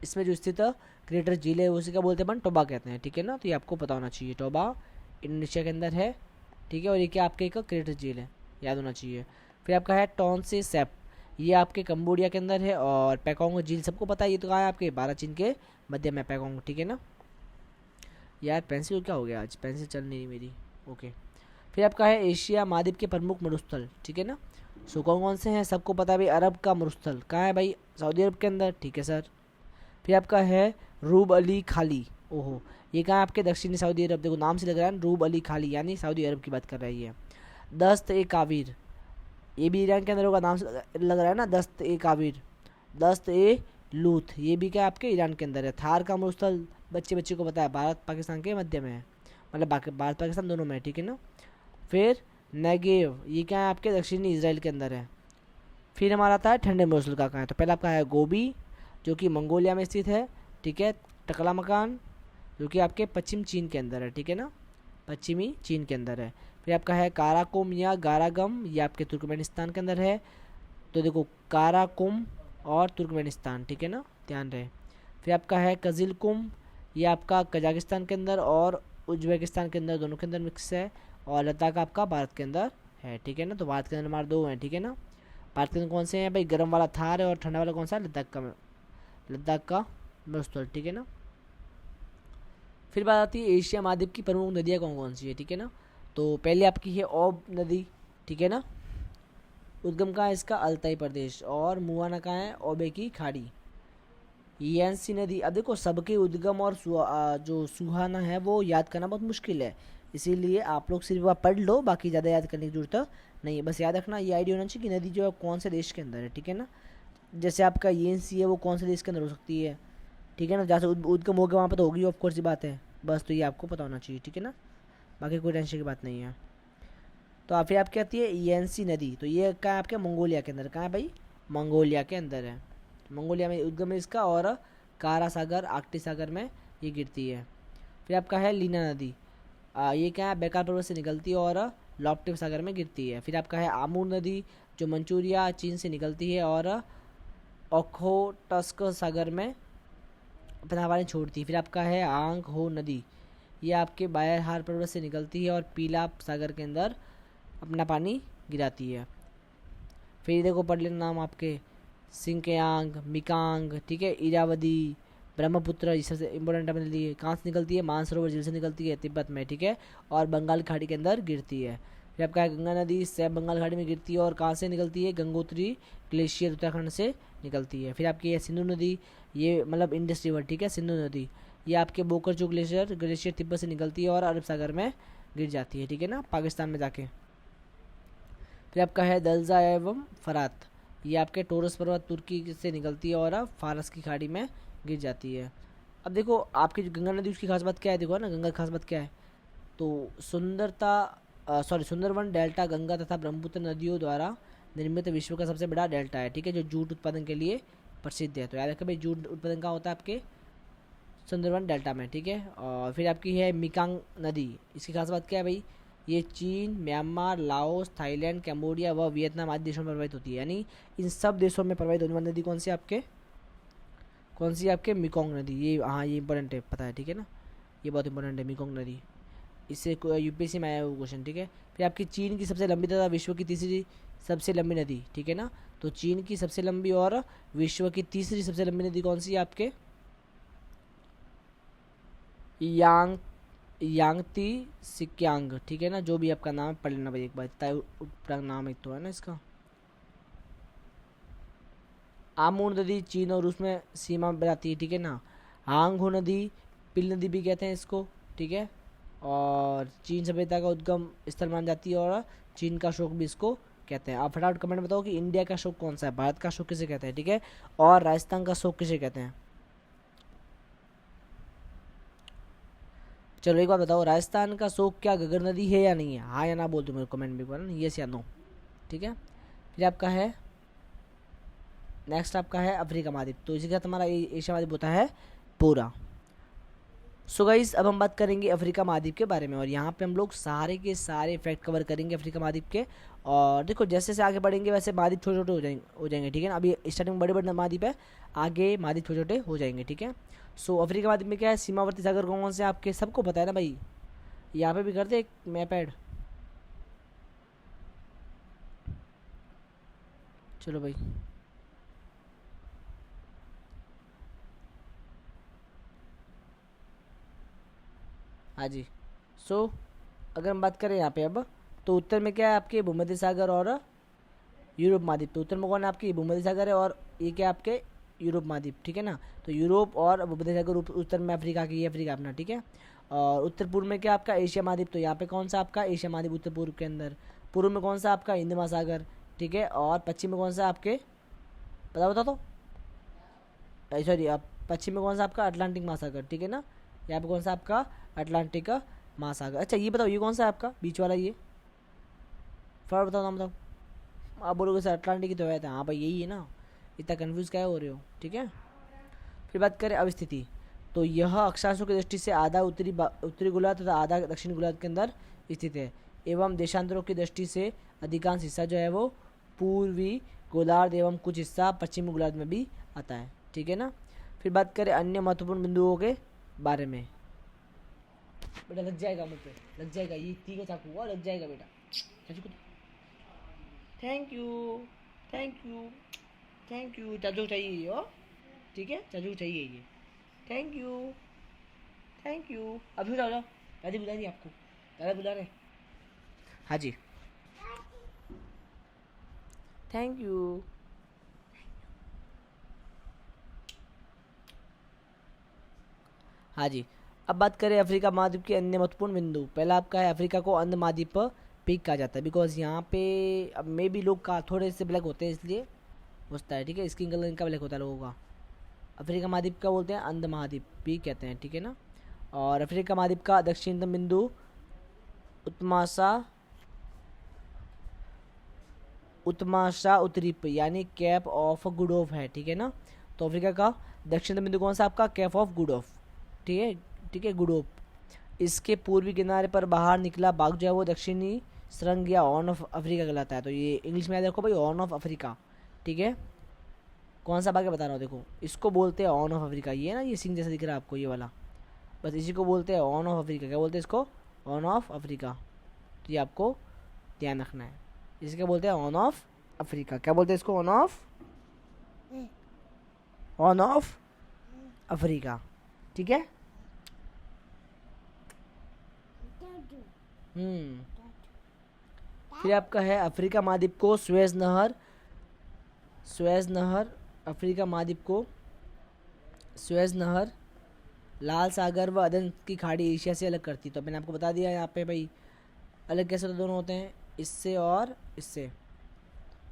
इसमें जो स्थित क्रेटर झील है उसी का बोलते हैं अपन टोबा कहते हैं, ठीक है ना। तो ये आपको पता होना चाहिए, टोबा इंडोनेशिया के अंदर है, ठीक है। और ये क्या आपके एक क्रेटर झील है, याद होना चाहिए। फिर आपका है टॉन्से सैप, ये आपके कंबोडिया के अंदर है और पैकोंग झील सबको पता है, ये तो कहाँ है आपके बारह चीन के मध्य में पैकोंग, ठीक है ना। यार पेंसिल क्या हो गया, आज पेंसिल चल नहीं रही मेरी, ओके। फिर आपका है एशिया महाद्वीप के प्रमुख मरुस्थल, ठीक है ना। सो कौन कौन से हैं सबको पता है भाई, अरब का मरुस्थल कहाँ है भाई, सऊदी अरब के अंदर, ठीक है सर। फिर आपका है रूब अली खाली, ओहो ये कहाँ है आपके दक्षिणी सऊदी अरब, देखो नाम से लग रहा है रूब अली खाली, यानी सऊदी अरब की बात कर रही है। दस्त ए काविर, ये भी ईरान के अंदर होगा, नाम से लग रहा है ना, दस्त ए काविर, दस्त ए लूथ, ये भी क्या आपके ईरान के अंदर है। थार का मरुस्थल बच्चे को पता है, भारत पाकिस्तान के मध्य में है, मतलब भारत पाकिस्तान दोनों में है, ठीक है ना। फिर नेगेव, ये क्या है आपके दक्षिणी इजराइल के अंदर है। फिर हमारा आता है ठंडे मरुस्थल का कहाँ है, तो पहला आपका है गोबी जो कि मंगोलिया में स्थित है, ठीक है। टकलामकान जो कि आपके पश्चिम चीन के अंदर है, ठीक है ना, पश्चिमी चीन के अंदर है। फिर आपका है काराकोम या गारागम, ये आपके तुर्कमेनिस्तान के अंदर है, तो देखो काराकोम और तुर्कमेनिस्तान, ठीक है ना, ध्यान रहे। फिर आपका है कजिलकुम, ये आपका कजाकिस्तान के अंदर और उज्बेकिस्तान के अंदर, दोनों के अंदर मिक्स है। और लद्दाख आपका भारत के अंदर है, ठीक है ना। तो भारत के अंदर हमारे दो हैं, ठीक है ना। भारत के अंदर कौन से हैं भाई, गर्म वाला थार है और ठंडा वाला कौन सा है, लद्दाख का मरुस्थल, ठीक है ना। फिर बात आती है एशिया महाद्वीप की प्रमुख नदियाँ कौन कौन सी है, ठीक है ना। तो पहले आपकी है ओब नदी, ठीक है ना, उद्गम कहाँ है इसका, अल्ताई प्रदेश, और मुआना कहाँ है, ओबे की खाड़ी। यांसी नदी, अब देखो सबके उद्गम और जो सुहाना है वो याद करना बहुत मुश्किल है, इसीलिए आप लोग सिर्फ आप पढ़ लो, बाकी ज़्यादा याद करने की जरूरत नहीं है। बस याद रखना ये आइडिया होना चाहिए कि नदी जो है कौन से देश के अंदर है, ठीक है ना। जैसे आपका यांसी है वो कौन से देश के अंदर हो सकती है, ठीक है ना, जहाँ से उद्गम होगा वहाँ पर तो होगी ऑफ कोर्स ही बात है। बस तो ये आपको पता होना चाहिए, ठीक है ना, बाकी कोई टेंशन की बात नहीं है। तो फिर आप कहती है यांसी नदी, तो ये कहाँ है आपके मंगोलिया के अंदर, कहाँ है भाई, मंगोलिया के अंदर है, मंगोलिया में उद्गम है इसका, और कारा सागर आर्कटिक सागर में ये गिरती है। फिर आपका है लीना नदी, ये क्या है बेकार पर्वत से निकलती है और लॉप्टिव सागर में गिरती है। फिर आपका है आमूर नदी जो मंचूरिया चीन से निकलती है और ओखोटस्क सागर में अपना पानी छोड़ती है। फिर आपका है आंग हो नदी, ये आपके बायरहार पर्वत से निकलती है और पीला सागर के अंदर अपना पानी गिराती है। फिर देखो पढ़ लेना नाम आपके सिंकयांग, मिकांग, ठीक है, इरावदी, ब्रह्मपुत्र, ये सबसे इंपॉर्टेंट अपने लिए। कहाँ से निकलती है, मानसरोवर झील से निकलती है तिब्बत में, ठीक है, और बंगाल की खाड़ी के अंदर गिरती है। फिर आपका है गंगा नदी, सैब बंगाल खाड़ी में गिरती है और कहाँ से निकलती है, गंगोत्री ग्लेशियर उत्तराखंड से निकलती है। फिर आपकी है सिंधु नदी, ये मतलब इंडस रिवर, ठीक है, सिंधु नदी, ये आपके बोकरजू ग्लेशियर तिब्बत से निकलती है और अरब सागर में गिर जाती है, ठीक है ना, पाकिस्तान में जाके। फिर आपका है दलजा एवं फरात, ये आपके टोरस पर्वत तुर्की से निकलती है और फारस की खाड़ी में गिर जाती है। अब देखो आपकी जो गंगा नदी उसकी खास बात क्या है, देखो ना गंगा की खास बात क्या है, तो सुंदरवन डेल्टा गंगा तथा ब्रह्मपुत्र नदियों द्वारा निर्मित विश्व का सबसे बड़ा डेल्टा है, ठीक है, जो जूट उत्पादन के लिए प्रसिद्ध है। तो याद रखें भाई जूट उत्पादन कहाँ होता है, आपके सुंदरवन डेल्टा में, ठीक है। और फिर आपकी है मिकांग नदी, इसकी खास बात क्या है भाई, ये चीन, म्यांमार, लाओस, थाईलैंड, कैम्बोडिया व वियतनाम आदि देशों में प्रवाहित होती है, यानी इन सब देशों में प्रवाहित होने वाली नदी कौन सी आपके, कौन सी आपके मिकोंग नदी, ये हाँ ये इंपॉर्टेंट है, पता है, ठीक है ना, ये बहुत इंपॉर्टेंट है मिकोंग नदी, इससे यूपीएससी में आया हुआ क्वेश्चन, ठीक है। फिर आपकी चीन की सबसे लंबी तथा विश्व की तीसरी सबसे लंबी नदी, ठीक है ना, तो चीन की सबसे लंबी और विश्व की तीसरी सबसे लंबी नदी कौन सी है आपके, यांग यांगती सिक्यांग, ठीक है ना, जो भी आपका नाम है पढ़ लेना भाई एक बार, इतना नाम एक तो है ना इसका। आमूर नदी चीन और रूस में सीमा बनाती है, ठीक है ना। हांगहो नदी पिल नदी भी कहते हैं इसको, ठीक है, और चीन सभ्यता का उद्गम स्थल मान जाती है और चीन का अशोक भी इसको कहते हैं। आप फटाफट कमेंट बताओ कि इंडिया का अशोक कौन सा है, भारत का अशोक किसे कहते हैं, ठीक है, और राजस्थान का अशोक किसे कहते हैं। चलो एक बात बताओ, राजस्थान का अशोक क्या गगर नदी है या नहीं है, हाँ या ना बोल दो मेरे कमेंट में एक बार, यस या नो, ठीक है। फिर आपका है नेक्स्ट आपका है अफ्रीका महाद्वीप, तो इसी के साथ हमारा एशिया महाद्वीप होता है पूरा। सो गाइस अब हम बात करेंगे अफ्रीका महाद्वीप के बारे में, और यहाँ पे हम लोग सारे के सारे फैक्ट कवर करेंगे अफ्रीका महाद्वीप के। और देखो जैसे जैसे आगे बढ़ेंगे वैसे महाद्वीप छोटे छोटे हो जाएंगे, ठीक है ना, अभी स्टार्टिंग में बड़े बड़े महाद्वीप है, आगे महाद्वीप छोटे छोटे हो जाएंगे, ठीक है। सो अफ्रीका महाद्वीप में क्या है, सीमावर्ती सागर कौन कौन से आपके सबको पता है ना भाई, यहाँ पे भी कर दे एक मैप ऐड, चलो भाई। हाँ जी। सो अगर हम बात करें यहाँ पे अब, तो उत्तर में क्या है आपके भूमध्य सागर और यूरोप महाद्वीप, तो उत्तर में कौन है आपकी भूमध्य सागर है और ये क्या आपके यूरोप महाद्वीप, ठीक है ना, तो यूरोप और भूमध्य सागर उत्तर में अफ्रीका की, ये अफ्रीका अपना, ठीक है। और उत्तर पूर्व में क्या आपका एशिया महाद्वीप, तो यहाँ पे कौन सा आपका एशिया महाद्वीप उत्तर पूर्व के अंदर, पूर्व में कौन सा आपका हिंद महासागर, ठीक है, और पश्चिम में कौन सा आपके बता तो सॉरी आप पश्चिम में कौन सा आपका अटलांटिक महासागर, ठीक है ना, यहाँ पे कौन सा आपका अटलांटिक महासागर। अच्छा ये बताओ ये कौन सा है आपका बीच वाला, ये फटाफट बताओ नाम बताओ, आप बोलोगे सर अटलांटिक ही तो है, हाँ भाई यही है ना, इतना कन्फ्यूज़ क्या हो रहे हो, ठीक है। फिर बात करें अवस्थिति, तो यह अक्षांशों की दृष्टि से आधा उत्तरी गोलार्ध तथा आधा दक्षिणी गोलार्ध के अंदर स्थित है, एवं देशांतरों की दृष्टि से अधिकांश हिस्सा जो है वो पूर्वी गोलार्ध एवं कुछ हिस्सा पश्चिमी गोलार्ध में भी आता है, ठीक है ना। फिर बात करें अन्य महत्वपूर्ण बिंदुओं के बारे में, बेटा लग जाएगा मुझ पे, लग जाएगा, ये तीखा चाकू हुआ, लग जाएगा बेटा, चाचू को thank you, thank you, thank you, चाचू को चाहिए ये, ठीक है, चाचू को चाहिए ये, थैंक यू, थैंक यू। अभी जाओ जाओ, दादी बुला रही है आपको, दादा बुला रहे, हाँ जी, थैंक यू। हाँ जी। अब बात करें अफ्रीका महाद्वीप के अन्य महत्वपूर्ण बिंदु। पहला आपका है अफ्रीका को अंध महाद्वीप पीक कहा जाता है, बिकॉज यहाँ पे अब मे भी लोग का थोड़े से ब्लैक होते हैं इसलिए होता है, ठीक है, स्किन कलर इनका ब्लैक होता है लोगों का। अफ्रीका महाद्वीप का बोलते हैं अंध महाद्वीप पीक कहते हैं, ठीक है ना। और अफ्रीका महाद्वीप का दक्षिणतम बिंदु उत्माशा उत्माशा उत्तरीप यानी कैप ऑफ गुड ऑफ है, ठीक है ना। तो अफ्रीका का दक्षिणतम बिंदु कौन सा आपका, कैप ऑफ गुड ऑफ, ठीक है, ठीक है, गुड ऑफ। इसके पूर्वी किनारे पर बाहर निकला भाग जो है वो दक्षिणी सुरंग या हॉर्न ऑफ अफ्रीका कहलाता है। तो ये इंग्लिश में याद रखो भाई, हॉर्न ऑफ अफ्रीका, ठीक है। कौन सा भाग है बता रहा हूँ, देखो इसको बोलते हैं हॉर्न ऑफ अफ्रीका, ये ना, ये सिंह जैसा दिख रहा है आपको ये वाला, बस इसी को बोलते हैं हॉर्न ऑफ अफ्रीका। क्या बोलते हैं इसको, हॉर्न ऑफ अफ्रीका। तो ये आपको ध्यान रखना है, इसे क्या बोलते हैं, हॉर्न ऑफ अफ्रीका। क्या बोलते हैं इसको, हॉर्न ऑफ अफ्रीका, ठीक है। फिर आपका है अफ्रीका महाद्वीप को सुएज नहर अफ्रीका महाद्वीप को सुएज नहर, लाल सागर व अदन की खाड़ी एशिया से अलग करती। तो मैंने आपको बता दिया यहाँ पे भाई अलग कैसे तो दोनों होते हैं, इससे और इससे।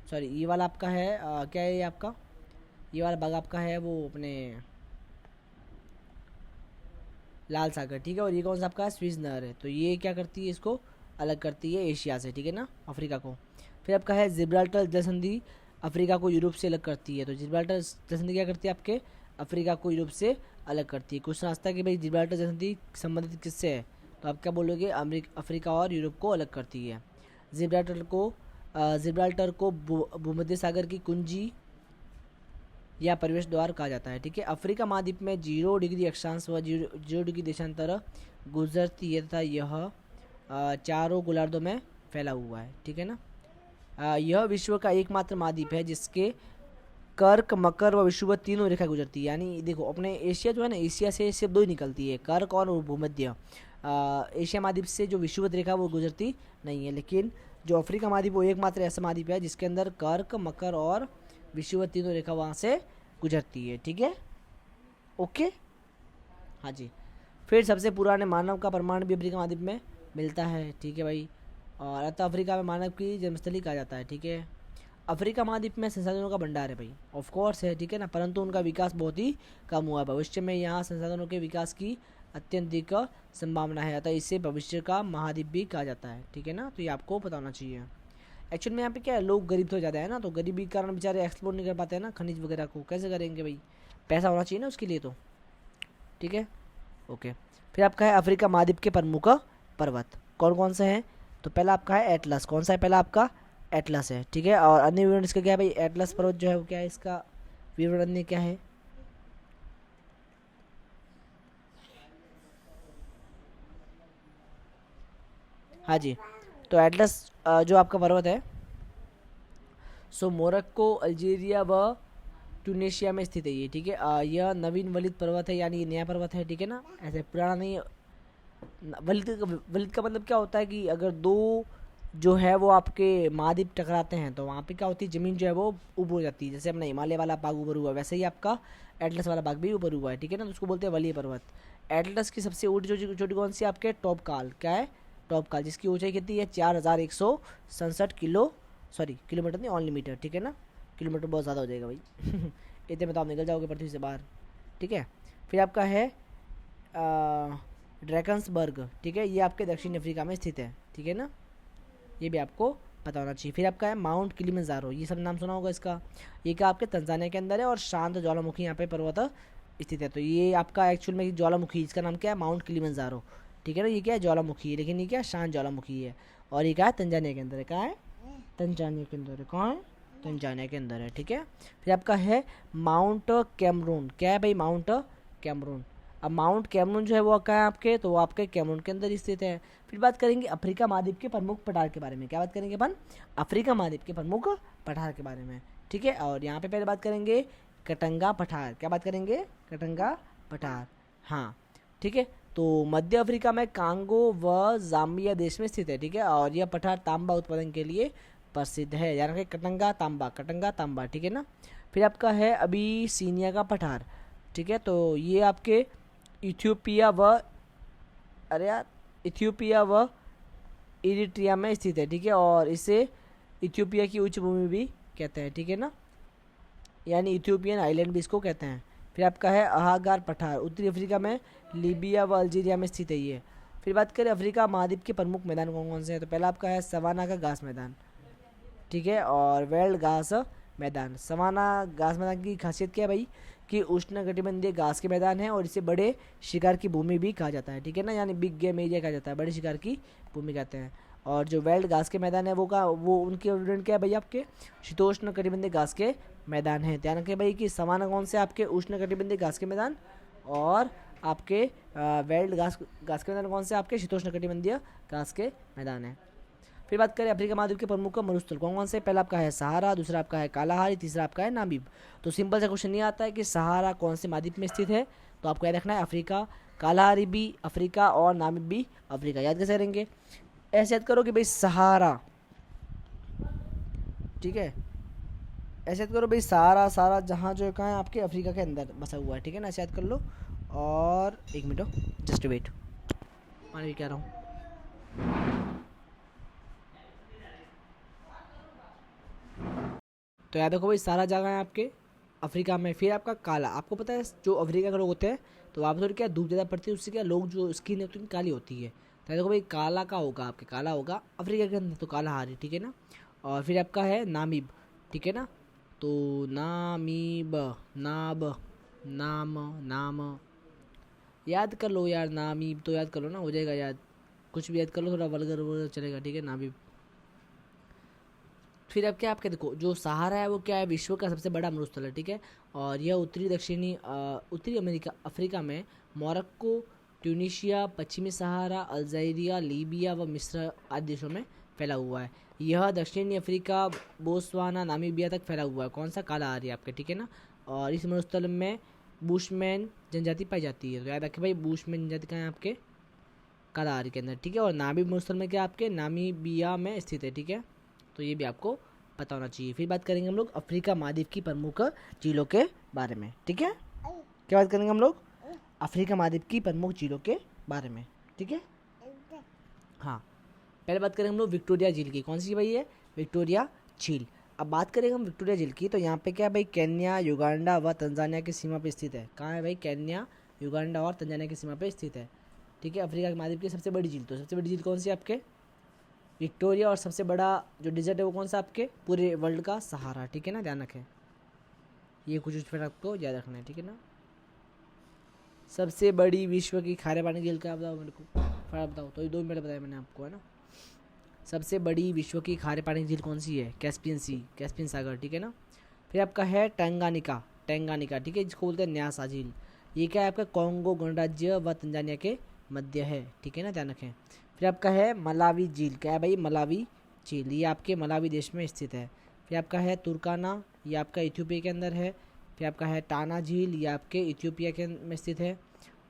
सॉरी, ये वाला आपका है क्या है, ये आपका ये वाला भाग आपका है वो अपने लाल सागर, ठीक है। और ये कौन सा आपका स्विस नहर है, तो ये क्या करती है, इसको अलग करती है एशिया से, ठीक है ना, अफ्रीका को। फिर आपका है जिब्राल्टर जलसंधि अफ्रीका को यूरोप से अलग करती है। तो जिब्राल्टर जलसंधि क्या करती है, आपके अफ्रीका को यूरोप से अलग करती है। क्वेश्चन आता है कि भाई जिब्राल्टर जलसंधि संबंधित किससे है, तो आप क्या बोलोगे, अफ्रीका और यूरोप को अलग करती है। जिब्राल्टर को भूमध्य सागर की कुंजी या प्रवेश द्वार कहा जाता है, ठीक है। अफ्रीका महाद्वीप में 0 डिग्री अक्षांश व 0 डिग्री देशांतर गुजरती है तथा यह चारों गोलार्धों में फैला हुआ है, ठीक है ना। यह विश्व का एकमात्र महाद्वीप है जिसके कर्क, मकर व विषुवत तीनों रेखा गुजरती है। यानी देखो अपने एशिया जो है ना, एशिया से सिर्फ 2 ही निकलती है, कर्क और भूमध्य। एशिया महाद्वीप से जो विषुवत रेखा वो गुजरती नहीं है, लेकिन जो अफ्रीका महाद्वीप वो एकमात्र ऐसा महाद्वीप है जिसके अंदर कर्क, मकर और विषुवत तीनों रेखा वहाँ से गुजरती है, ठीक है, ओके, हाँ जी। फिर सबसे पुराने मानव का प्रमाण भी अफ्रीका महाद्वीप में मिलता है, ठीक है भाई। और अतः अफ्रीका में मानव की जन्मस्थली कहा जाता है, ठीक है। अफ्रीका महाद्वीप में संसाधनों का भंडार है भाई, ऑफ कोर्स है, ठीक है ना, परंतु उनका विकास बहुत ही कम हुआ है। भविष्य में यहाँ संसाधनों के विकास की अत्यंतिक संभावना है, अतः इसे भविष्य का महाद्वीप भी कहा जाता है, ठीक है ना। तो ये आपको पता होना चाहिए। एक्चुअल में यहाँ पे क्या है, लोग गरीब तो ज़्यादा है ना, तो गरीबी के कारण बेचारे एक्सप्लोर नहीं कर पाते हैं ना खनिज वगैरह को, कैसे करेंगे भाई, पैसा होना चाहिए ना उसके लिए, तो ठीक है, ओके। फिर आपका है अफ्रीका महाद्वीप के प्रमुख पर्वत कौन कौन से हैं, तो पहला आपका है एटलस। कौन सा है पहला आपका, एटलस है, ठीक है। और अन्य विवरण इसका क्या है भाई, एटलस पर्वत जो है वो क्या है, इसका विवरण अन्य क्या है, हाँ जी। तो एटलस जो आपका पर्वत है सो मोरक्को, अल्जीरिया व ट्यूनेशिया में स्थित है ये, ठीक है। यह नवीन वलित पर्वत है, यानी ये नया पर्वत है, ठीक है ना, ऐसे पुराना नहीं। वलित का मतलब क्या होता है कि अगर दो जो है वो आपके महाद्वीप टकराते हैं तो वहाँ पे क्या होती है, ज़मीन जो है वो ऊपर हो जाती है। जैसे अपना हिमालय वाला भाग ऊपर हुआ, वैसे ही आपका एटलस वाला भाग भी ऊपर हुआ है, ठीक है ना, तो उसको बोलते हैं वलीय पर्वत। एटलस की सबसे ऊँची चोटी कौन सी आपके, टॉप काल, क्या है, टॉप काल, जिसकी ऊंचाई कितनी है 4167 किलोमीटर नहीं, ओनली मीटर, ठीक है ना, किलोमीटर बहुत ज़्यादा हो जाएगा भाई इतने में तो आप निकल जाओगे पृथ्वी से बाहर, ठीक है। फिर आपका है ड्रैकन्सबर्ग, ठीक है, ये आपके दक्षिण अफ्रीका में स्थित है, ठीक है ना, ये भी आपको पता होना चाहिए। फिर आपका है माउंट किलिमंजारो, ये सब नाम सुना होगा इसका, ये क्या आपके तंजानिया के अंदर है और शांत ज्वालामुखी यहाँ पे पर्वत स्थित है। तो ये आपका एक्चुअल में ज्वालामुखी, इसका नाम क्या है, माउंट किलिमंजारो, ठीक है ना। ये क्या है, ज्वालामुखी है, लेकिन ये क्या शांत ज्वालामुखी है, और ये क्या है, तंजानिया के अंदर है, कहाँ है, तंजानिया के अंदर है, कहाँ है, तंजानिया के अंदर है, ठीक है। फिर आपका है माउंट कैमरून, क्या है भाई, माउंट कैमरून। अब माउंट कैमरून जो है वो क्या है आपके, तो वो आपके कैमरून के अंदर स्थित है। फिर बात करेंगे अफ्रीका महाद्वीप के प्रमुख पठार के बारे में, क्या बात करेंगे अपन, अफ्रीका महाद्वीप के प्रमुख पठार के बारे में, ठीक है। और यहाँ पे पहले बात करेंगे कटंगा पठार, क्या बात करेंगे, कटंगा पठार, हाँ, ठीक है। तो मध्य अफ्रीका में कांगो व जाम्बिया देश में स्थित है, ठीक है। और यह पठार तांबा उत्पादन के लिए प्रसिद्ध है, यानी कि कटंगा तांबा, ठीक है ना। फिर आपका है अभी सीनिया का पठार, ठीक है। तो ये आपके इथियोपिया व अरे यार इथियोपिया व इरिट्रिया में स्थित है, ठीक है। और इसे इथियोपिया की उच्च भूमि भी कहते हैं, ठीक है ना, यानी इथियोपियन आइलैंड भी इसको कहते हैं। फिर आपका है अहागार पठार, उत्तरी अफ्रीका में लीबिया व अल्जीरिया में स्थित है ये। फिर बात करें अफ्रीका महाद्वीप के प्रमुख मैदान कौन कौन से हैं, तो पहला आपका है सवाना का घास मैदान, ठीक है, और वेल्ड घास मैदान। सवाना घास मैदान की खासियत क्या है भाई, कि उष्णकटिबंधीय घास के मैदान है और इसे बड़े शिकार की भूमि भी कहा जाता है, ठीक है ना, यानी बिग गेम एरिया कहा जाता है, बड़े शिकार की भूमि कहते हैं। और जो वेल्ड घास के मैदान है वो उनके उदाहरण क्या है भाई, आपके शीतोष्ण कटिबंधीय घास के मैदान है। ध्यान रखें भाई कि सवाना कौन से आपके उष्ण कटिबंधीय घास के मैदान, और आपके वेल्ड घास घास के मैदान कौन से आपके शीतोष्ण कटिबंधीय घास के मैदान है। फिर बात करें अफ्रीका महाद्वीप के प्रमुख मरुस्थल कौन कौन से, पहला आपका है सहारा, दूसरा आपका है कालाहारी, तीसरा आपका है नामीब। तो सिंपल सा क्वेश्चन ये आता है कि सहारा कौन से महाद्वीप में स्थित है, तो आपको याद रखना है अफ्रीका, कालाहारी भी अफ्रीका और नामीब भी अफ्रीका। याद कैसे करेंगे, ऐसे याद करो कि भाई सहारा, ठीक है, ऐसे याद करो भाई सहारा सारा जहाँ जो कहाँ है आपके अफ्रीका के अंदर बसा हुआ है, ठीक है ना, ऐसे याद कर लो। और एक मिनट जस्ट वेट, पानी भी कह रहा हूँ। तो याद रखो भाई सारा जगह है आपके अफ्रीका में। फिर आपका काला, आपको पता है जो अफ्रीका के लोग होते हैं तो आप थोड़ी क्या धूप ज़्यादा पड़ती है उससे क्या लोग जो स्किन है उनकी काली होती है, तो याद रखो भाई काला का होगा आपके, काला होगा अफ्रीका के अंदर, तो काला हारी, ठीक है ना। और फिर आपका है नामीब, ठीक है ना, तो नामीब, नाब, नाम, नाम याद कर लो यार, नामीब तो याद कर लो ना, हो जाएगा याद, कुछ भी याद कर लो, थोड़ा वल्गर वल्गर चलेगा, ठीक है, नामीब। फिर अब क्या आपके देखो जो सहारा है वो क्या है, विश्व का सबसे बड़ा मरुस्थल है, ठीक है, और यह उत्तरी अमेरिका अफ्रीका में मोरक्को, ट्यूनीशिया, पश्चिमी सहारा, अल्जीरिया, लीबिया व मिस्र आदि देशों में फैला हुआ है। यह दक्षिणी अफ्रीका, बोत्सवाना, नामीबिया तक फैला हुआ है। कौन सा, काला आ रही है आपके, ठीक है ना। और इस मरुस्थल में बुशमैन जनजाति पाई जाती है, तो याद रखें भाई बुशमैन जनजाति कहाँ है आपके, कालाहारी के अंदर, ठीक है। और नामीब मरुस्थल में क्या आपके नामीबिया में स्थित है, ठीक है, तो ये भी आपको पता होना चाहिए। फिर बात करेंगे हम लोग अफ्रीका महाद्वीप की प्रमुख झीलों के बारे में, ठीक है, क्या बात करेंगे हम लोग अफ्रीका महाद्वीप की प्रमुख झीलों के बारे में, ठीक है। हाँ, पहले बात करेंगे हम लोग विक्टोरिया झील की, कौन सी भाई है, विक्टोरिया झील। अब बात करेंगे हम विक्टोरिया झील की, तो यहाँ पे क्या है भाई, केन्या, युगांडा व तंजानिया की सीमा पर स्थित है। कहाँ है भाई, केन्या, युगांडा और तंजानिया की सीमा पर स्थित है, ठीक है। अफ्रीका के महाद्वीप की सबसे बड़ी झील, तो सबसे बड़ी झील कौन सी है आपके, विक्टोरिया। और सबसे बड़ा जो डिजर्ट है वो कौन सा आपके पूरे वर्ल्ड का, सहारा, ठीक है ना, ध्यान रखें, ये कुछ फिर आपको याद रखना है, ठीक है ना। सबसे बड़ी विश्व की खारे पानी की झील का बताओ मेरे को, फटाफट बताओ, तो ये 2 मिनट बताया मैंने आपको, है ना। सबसे बड़ी विश्व की खारे पानी की झील कौन सी है, कैस्पियन सी, कैस्पियन सागर, ठीक है ना। फिर आपका है टैंगानिका, टैंगानिका, ठीक है, जिसको बोलते हैं न्यासा झील। ये क्या है आपका कॉन्गो गणराज्य व तंजानिया के मध्य है, ठीक है ना, ध्यान रखें। फिर आपका है मलावी झील, क्या है भाई, मलावी झील, ये आपके मलावी देश में स्थित है। फिर आपका है तुर्काना, ये आपका इथियोपिया के अंदर है। फिर आपका है टाना झील, ये आपके इथियोपिया के में स्थित है।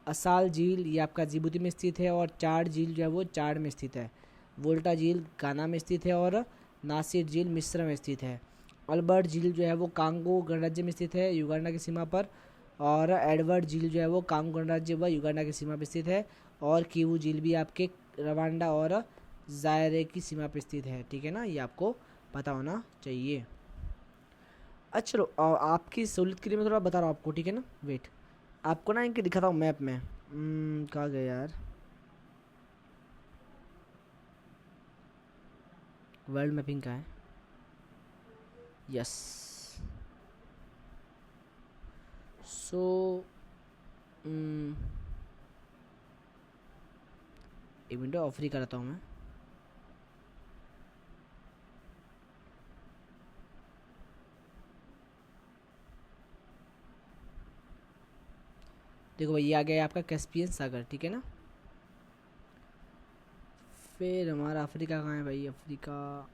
असाल झील, ये आपका जिबूती में स्थित है। और चाड झील जो है वो चाड में स्थित है। वोल्टा झील गाना में स्थित है। और नासिर झील मिस्र में स्थित है। अल्बर्ट झील जो है वो कांगो गणराज्य में स्थित है, युगांडा की सीमा पर। और एडवर्ड झील जो है वो कांगो गणराज्य व युगांडा की सीमा पर स्थित है। और कीवू झील भी आपके रवांडा और जायरे की सीमा पर स्थित है, ठीक है ना, ये आपको पता होना चाहिए। अच्छा चलो आपकी सहूलियत के लिए मैं थोड़ा बता रहा हूँ आपको, ठीक है ना, वेट, आपको ना इनके दिखाता हूँ मैप में, कहाँ गया यार, वर्ल्ड मैपिंग का है, यस, सो एक मिनट अफ्रीका रहता हूँ मैं, देखो भाई ये आ गया है आपका कैस्पियन सागर, ठीक है ना। फिर हमारा अफ्रीका कहाँ है भाई, अफ्रीका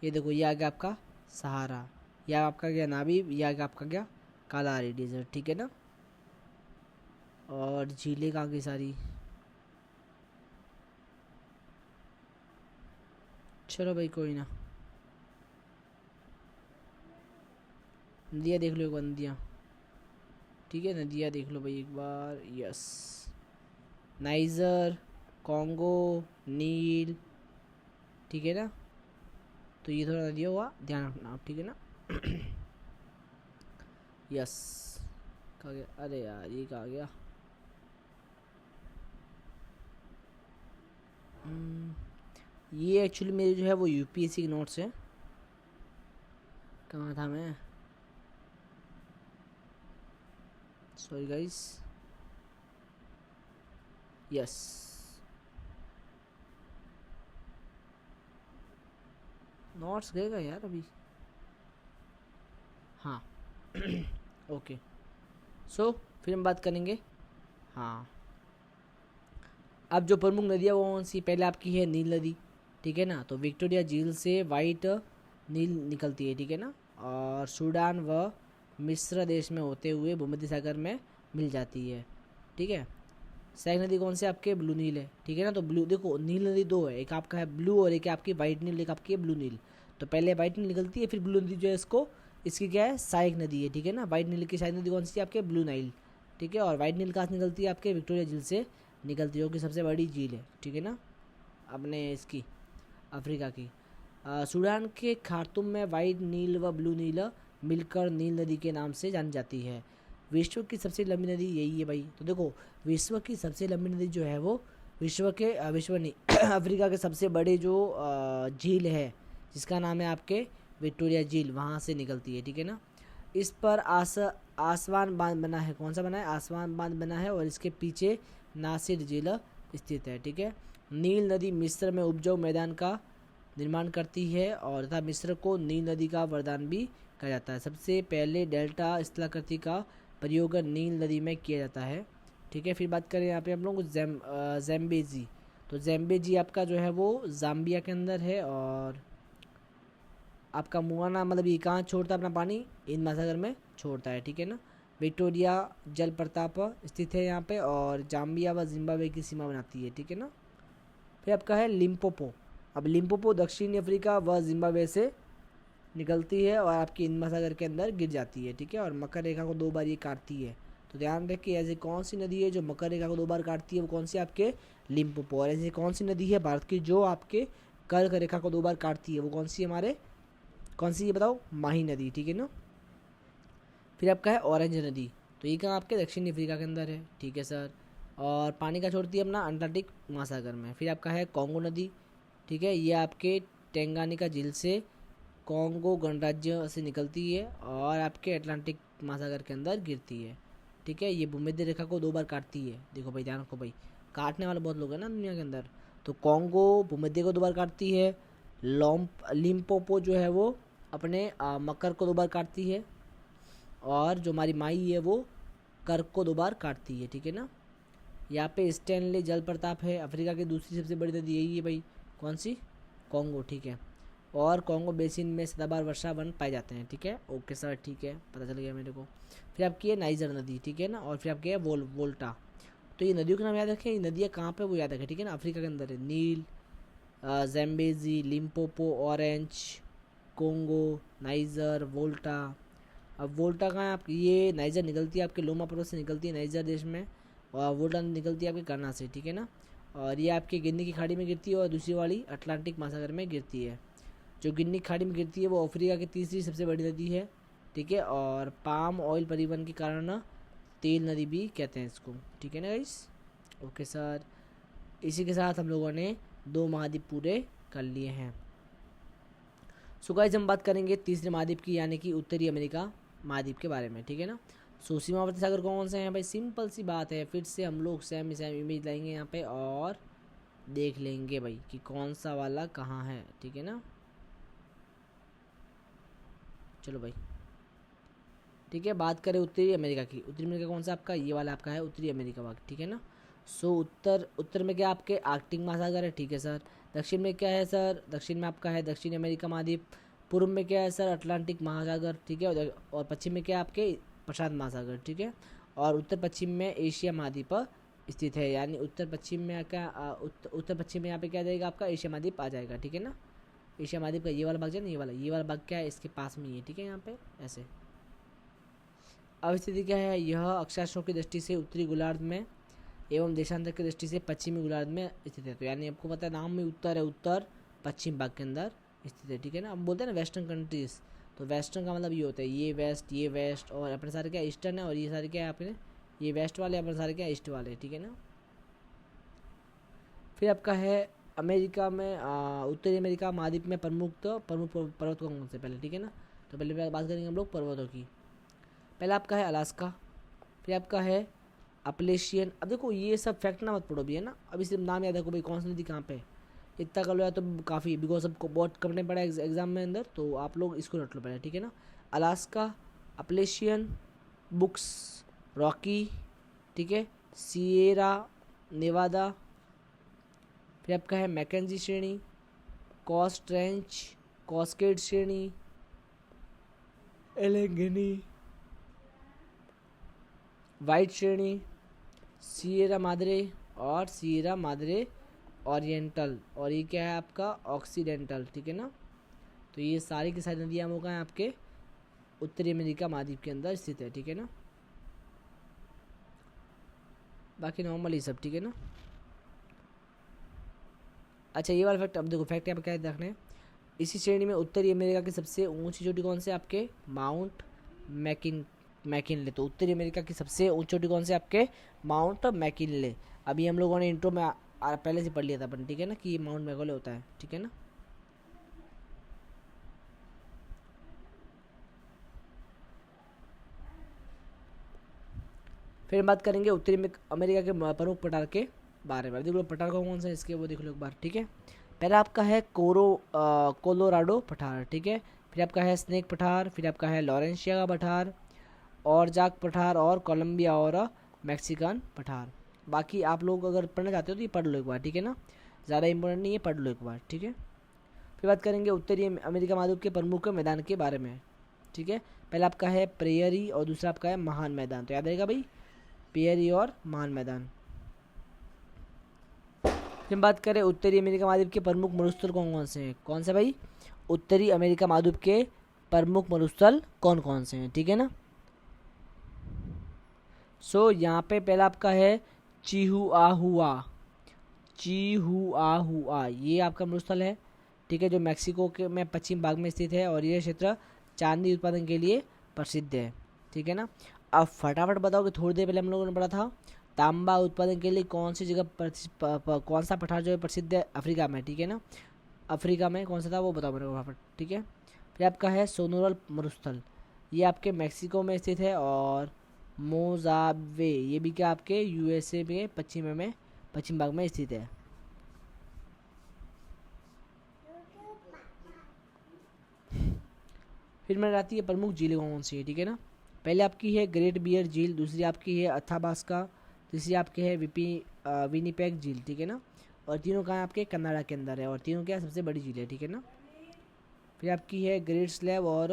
ये देखो ये आ गया आपका सहारा, यह आपका गया नाबीब, यह आ गया आपका गया कालाहारी डेजर्ट, ठीक है ना। और झीलें कहाँ की सारी, चलो भाई कोई ना, नदियाँ देख लो एक बार, नदियाँ, ठीक है नदियाँ देख लो भाई एक बार। यस, नाइजर, कॉन्गो, नील, ठीक है ना। तो ये थोड़ा नदिया हुआ, ध्यान रखना आप, ठीक है ना। यस, कहाँ गया, अरे यार ये कहाँ गया। ये एक्चुअली मेरे जो है वो यूपीएससी के नोट्स हैं। कहाँ था मैं, सॉरी गाइस। यस, नोट्स गएगा यार अभी, हाँ। ओके, सो फिर हम बात करेंगे। हाँ, अब जो प्रमुख नदियाँ वो कौन सी, पहले आपकी है नील नदी, ठीक है ना। तो विक्टोरिया झील से वाइट नील निकलती है, ठीक है ना, और सूडान व मिस्र देश में होते हुए भूमध्य सागर में मिल जाती है, ठीक है। सहायक नदी कौन सी आपके, ब्लू नील है, ठीक है ना। तो ब्लू देखो, नील नदी दो है, एक आपका है ब्लू और एक आपकी वाइट नील, एक आपकी है ब्लू नील। तो पहले वाइट नील निकलती है, फिर ब्लू नदी जो है इसको, इसकी क्या है, सहायक नदी है, ठीक है ना। वाइट नील की सहायक नदी कौन सी है आपके, ब्लू नाइल, ठीक है। और वाइट नील कहाँ से निकलती है आपके, विक्टोरिया झील से निकलती है, जो कि सबसे बड़ी झील है, ठीक है ना, अपने इसकी अफ्रीका की। सूडान के खार्तूम में वाइट नील व ब्लू नील मिलकर नील नदी के नाम से जानी जाती है। विश्व की सबसे लंबी नदी यही है भाई। तो देखो, विश्व की सबसे लंबी नदी जो है वो विश्व नहीं अफ्रीका के सबसे बड़े जो झील है, जिसका नाम है आपके विक्टोरिया झील, वहाँ से निकलती है, ठीक है ना। इस पर आसवान बांध बना है, कौन सा बना है, आसवान बांध बना है, और इसके पीछे नासिर झील स्थित है, ठीक है। नील नदी मिस्र में उपजाऊ मैदान का निर्माण करती है, और तथा मिस्र को नील नदी का वरदान भी कहा जाता है। सबसे पहले डेल्टा स्थलाकृति का प्रयोग नील नदी में किया जाता है, ठीक है। फिर बात करें यहाँ पे हम लोग जैम्बेजी। तो जैम्बेजी आपका जो है वो जाम्बिया के अंदर है, और आपका मुआना मतलब ये कहाँ छोड़ता है अपना पानी, हिंद महासागर में छोड़ता है, ठीक है ना। विक्टोरिया जल प्रताप स्थित है यहाँ पे, और जाम्बिया व जिम्बाब्वे की सीमा बनाती है, ठीक है ना। फिर आपका है लिम्पोपो। अब लिम्पोपो दक्षिणी अफ्रीका व जिम्बाब्वे से निकलती है और आपकी हिंद महासागर के अंदर गिर जाती है, ठीक है। और मकर रेखा को 2 बार ये काटती है। तो ध्यान रखिए, ऐसी कौन सी नदी है जो मकर रेखा को 2 बार काटती है, वो कौन सी आपके, लिम्पोपो। और ऐसी कौन सी नदी है भारत की जो आपके कर्क रेखा को 2 बार काटती है, वो कौन सी हमारे, कौन सी ये बताओ, माही नदी, ठीक है ना। फिर आपका है ऑरेंज नदी। तो ये कहाँ आपके, दक्षिणी अफ्रीका के अंदर है, ठीक है सर। और पानी का छोड़ती है अपना अंटार्कटिक महासागर में। फिर आपका है कॉन्गो नदी, ठीक है, ये आपके टेंगानिका झील से कॉन्गो गणराज्य से निकलती है और आपके अटलांटिक महासागर के अंदर गिरती है, ठीक है। ये भूमध्य रेखा को 2 बार काटती है। देखो भाई, ध्यान रखो भाई, काटने वाले बहुत लोग हैं ना दुनिया के अंदर। तो कॉन्गो भूमध्य को 2 बार काटती है। लिम्पोपो जो है वो अपने मकर को 2 बार काटती है, और जो हमारी माई है वो कर्क को 2 बार काटती है, ठीक है ना। यहाँ पे स्टैनले जल प्रताप है, अफ्रीका की दूसरी सबसे बड़ी नदी यही है भाई, कौन सी, कॉन्गो, ठीक है। और कॉन्गो बेसिन में सदाबहार वर्षा वन पाए जाते हैं, ठीक है। ओके सर, ठीक है, पता चल गया मेरे को। फिर आपकी है नाइजर नदी, ठीक है ना। और फिर आपकी है वोल्टा। तो ये नदियों के नाम याद रखें, ये नदियाँ कहाँ पे वो याद रखें, ठीक है ना। अफ्रीका के अंदर है, नील, जैम्बेजी, लिम्पोपो, ऑरेंज, कोंगो, नाइजर, वोल्टा। अब वोल्टा कहाँ है आपकी, ये नाइजर निकलती है आपके लोमा पर्वत से निकलती है नाइजर देश में, और वोल्टा निकलती है आपके करना से, ठीक है ना। और ये आपके गिन्नी की खाड़ी में गिरती है, और दूसरी वाली अटलांटिक महासागर में गिरती है। जो गिन्नी खाड़ी में गिरती है वो अफ्रीका की तीसरी सबसे बड़ी नदी है, ठीक है। और पाम ऑयल परिवहन के कारण तेल नदी भी कहते हैं इसको, ठीक है ना गाइस। ओके सर, इसी के साथ हम लोगों ने 2 महाद्वीप पूरे कर लिए हैं। सो गाइस, हम बात करेंगे तीसरे महाद्वीप की, यानी कि उत्तरी अमेरिका महाद्वीप के बारे में, ठीक है ना। सो सीमावर्ती सागर कौन से हैं भाई, सिंपल सी बात है, फिर से हम लोग सेम इमेज लाएंगे यहाँ पे और देख लेंगे भाई कि कौन सा वाला कहाँ है, ठीक है ना। चलो भाई, ठीक है। बात करें उत्तरी अमेरिका की, उत्तरी अमेरिका कौन सा आपका, ये वाला आपका है उत्तरी अमेरिका भाग, ठीक है ना। सो उत्तर में क्या आपके आर्कटिक महासागर है, ठीक है सर। दक्षिण में क्या है सर, दक्षिण में आपका है दक्षिण अमेरिका महाद्वीप। पूर्व में क्या है सर, अटलांटिक महासागर, ठीक है। और पश्चिम में क्या है आपके प्रशांत महासागर, ठीक है। और उत्तर पश्चिम में एशिया महाद्वीप स्थित है, यानी उत्तर पश्चिम में क्या उत्तर पश्चिम में यहाँ पे क्या जाएगा आपका, एशिया महाद्वीप आ जाएगा, ठीक है ना। एशिया महाद्वीप का ये वाला भाग जो है ना, ये वाला भाग क्या है, इसके पास में ही है, ठीक है, यहाँ पे ऐसे। अब स्थिति क्या है, यह अक्षांशों की दृष्टि से उत्तरी गोलार्ध में एवं देशांतर की दृष्टि से पश्चिमी गोलार्ध में स्थित है। तो यानी आपको पता है नाम में उत्तर है, उत्तर पश्चिम भाग के अंदर स्थित है, ठीक है ना। हम बोलते हैं ना वेस्टर्न कंट्रीज, तो वेस्टर्न का मतलब ये होता है ये वेस्ट और अपने सारे क्या ईस्टर्न है, और ये सारे क्या है अपने ये वेस्ट वाले, अपने सारे क्या ईस्ट वाले, ठीक है ना। फिर आपका है अमेरिका में उत्तरी अमेरिका महाद्वीप में प्रमुख पर्वत कौन से पहले, ठीक है ना। तो पहले बात करेंगे हम लोग पर्वतों की। पहला आपका है अलास्का, फिर आपका है अपलेशियन। अब देखो ये सब फैक्ट ना मत पढ़ो भी, है ना, अभी सिर्फ नाम याद रखो भाई कौन सी नदी कहाँ पे है, इतना कर लो या तो काफ़ी, बिकॉज सबको बहुत करने पड़ा एग्जाम में अंदर, तो आप लोग इसको रट लो पहले, ठीक है ना। अलास्का, अपलेशियन, बुक्स, रॉकी, ठीक है, सिएरा नेवादा, फिर आपका है मैकेंजी श्रेणी, कॉस्ट ट्रेंच, कॉस्केड श्रेणी, एलेंगनी, वाइट श्रेणी, सिएरा मादरे और सिएरा मादरे ओरिएंटल, और ये क्या है आपका ऑक्सीडेंटल, ठीक है ना। तो ये सारी की सारी नदियाँ हो गए आपके उत्तरी अमेरिका महाद्वीप के अंदर स्थित है, ठीक है ना। बाकी नॉर्मल ही सब, ठीक है ना। अच्छा ये वाला फैक्ट, अब देखो फैक्ट यहाँ पे क्या देखना है, इसी श्रेणी में उत्तरी अमेरिका की सबसे ऊंची चोटी कौन से आपके माउंट मैकिनले। तो उत्तरी अमेरिका की सबसे ऊंची चोटी कौन से आपके माउंट मैकिनले। अभी हम लोगों ने इंट्रो में पहले से पढ़ लिया था अपन, ठीक है ना, कि माउंट मैकोले होता है, ठीक है ना। फिर बात करेंगे उत्तरी अमेरिका के प्रमुख पठार के बारे में। देख लो पठार कौन सा है इसके, वो देख लो एक बार, ठीक है। पहला आपका है कोलोराडो पठार, ठीक है। फिर आपका है स्नेक पठार, फिर आपका है लॉरेंशिया का पठार, और जाक पठार, और कोलंबिया और मैक्सिकन पठार। बाकी आप लोग अगर पढ़ना चाहते हो तो ये पढ़ लो एक बार, ठीक है ना, ज़्यादा इंपॉर्टेंट नहीं है, पढ़ लो एक बार, ठीक है। फिर बात करेंगे उत्तरी अमेरिका महाद्वीप के प्रमुख मैदान के बारे में, ठीक है। पहला आपका है प्रेयरी और दूसरा आपका है महान मैदान। तो याद रहेगा भाई, प्रेयरी और महान मैदान। फिर बात करें उत्तरी अमेरिका महाद्वीप के प्रमुख मरुस्थल कौन कौन से हैं, कौन से भाई, उत्तरी अमेरिका महाद्वीप के प्रमुख मरुस्थल कौन कौन से हैं, ठीक है ना। सो यहाँ पे पहला आपका है चिहुआहुआ, चिहुआहुआ ये आपका मरुस्थल है, ठीक है, जो मैक्सिको के में पश्चिम भाग में स्थित है, और ये क्षेत्र चांदी उत्पादन के लिए प्रसिद्ध है, ठीक है ना। अब फटाफट बताओ कि थोड़ी देर पहले हम लोगों ने पढ़ा था तांबा उत्पादन के लिए कौन सी जगह कौन सा पठार जो है प्रसिद्ध है अफ्रीका में, ठीक है ना। अफ्रीका में कौन सा था वो बताओ मेरे को फटाफट, ठीक है। फिर आपका है सोनोरल मरुस्थल, ये आपके मैक्सिको में स्थित है, और मोजाम्बिक ये भी क्या आपके यूएसए में पश्चिम भाग में स्थित है। फिर मैंने आती है प्रमुख झीलें कौन सी है, ठीक है ना। पहले आपकी है ग्रेट बियर झील, दूसरी आपकी है अथाबास्का, तीसरी आपकी है विनीपेग झील, ठीक है ना। और तीनों कहाँ आपके कनाडा के अंदर है, और तीनों क्या सबसे बड़ी झील है, ठीक है ना। फिर आपकी है ग्रेट स्लैब और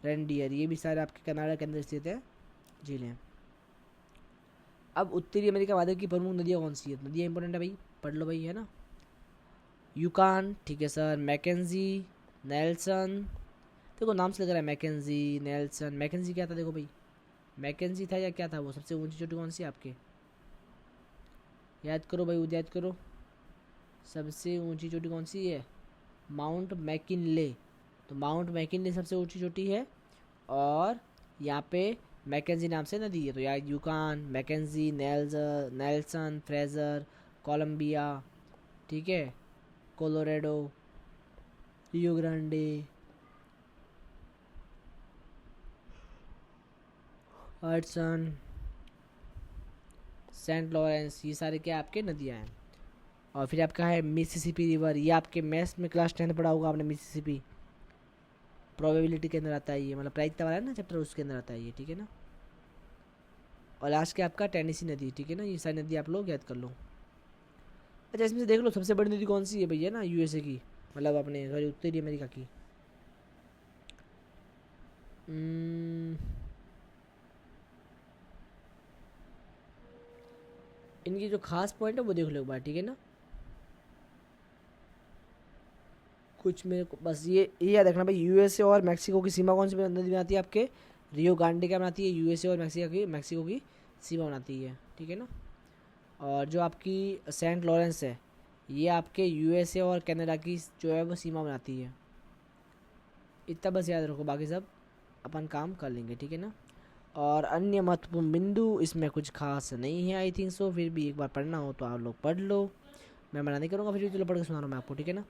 रेंडियर, ये भी सारे आपके कनाडा के अंदर स्थित है झीलें। अब उत्तरी अमेरिका महाद्वीप की प्रमुख नदियाँ कौन सी है, नदियाँ इंपॉर्टेंट है भाई, पढ़ लो भाई, है ना। यूकान, ठीक है सर, मैकेंजी, नेल्सन, देखो नाम से लग रहा है मैकेंजी नेल्सन। मैकेंजी क्या था देखो भाई, मैकेंजी था या क्या था वो, सबसे ऊंची चोटी कौन सी आपके, याद करो भाई, याद करो, सबसे ऊंची चोटी कौन सी है, माउंट मैकिनले। तो माउंट मैकिनले सबसे ऊंची चोटी है, और यहाँ पे मैकेंजी नाम से नदी है। तो यार Yukon, Mackenzie, Nelson, Fraser, Columbia, ठीक है, Colorado, Rio Grande, Hudson, Saint Lawrence, ये सारे क्या आपके नदियाँ हैं। और फिर आपका है मिसिसिपी रिवर, ये आपके मैथ्स में क्लास 10 पढ़ा होगा आपने, मिसिसिपी प्रोबेबिलिटी के अंदर आता है ये, मतलब प्रायिकता वाला है ना चैप्टर, उसके अंदर आता है ये, ठीक है ना। और लास्ट के आपका टेनेसी नदी, ठीक है ना, ये सारी नदी आप लोग याद कर लो। अच्छा इसमें से देख लो सबसे बड़ी नदी कौन सी है भैया ना, यूएसए की, मतलब अपने सॉरी उत्तरी अमेरिका की। इनकी जो खास पॉइंट है वो देख लो एक बार, ठीक है ना। कुछ मेरे को बस ये याद रखना भाई, यूएसए और मैक्सिको की सीमा कौन सी नदी बनाती है आपके, रियो ग्रांडे क्या बनाती है, यूएसए और मैक्सिको की सीमा बनाती है, ठीक है ना। और जो आपकी सेंट लॉरेंस है ये आपके यूएसए और कनाडा की जो है वो सीमा बनाती है। इतना बस याद रखो, बाकी सब अपन काम कर लेंगे, ठीक है ना। और अन्य महत्वपूर्ण बिंदु इसमें कुछ खास नहीं है आई थिंक सो, फिर भी एक बार पढ़ना हो तो आप लोग पढ़ लो, मैं मना नहीं करूँगा, फिर भी चलो पढ़ के सुना रहा हूँ मैं आपको, ठीक है ना।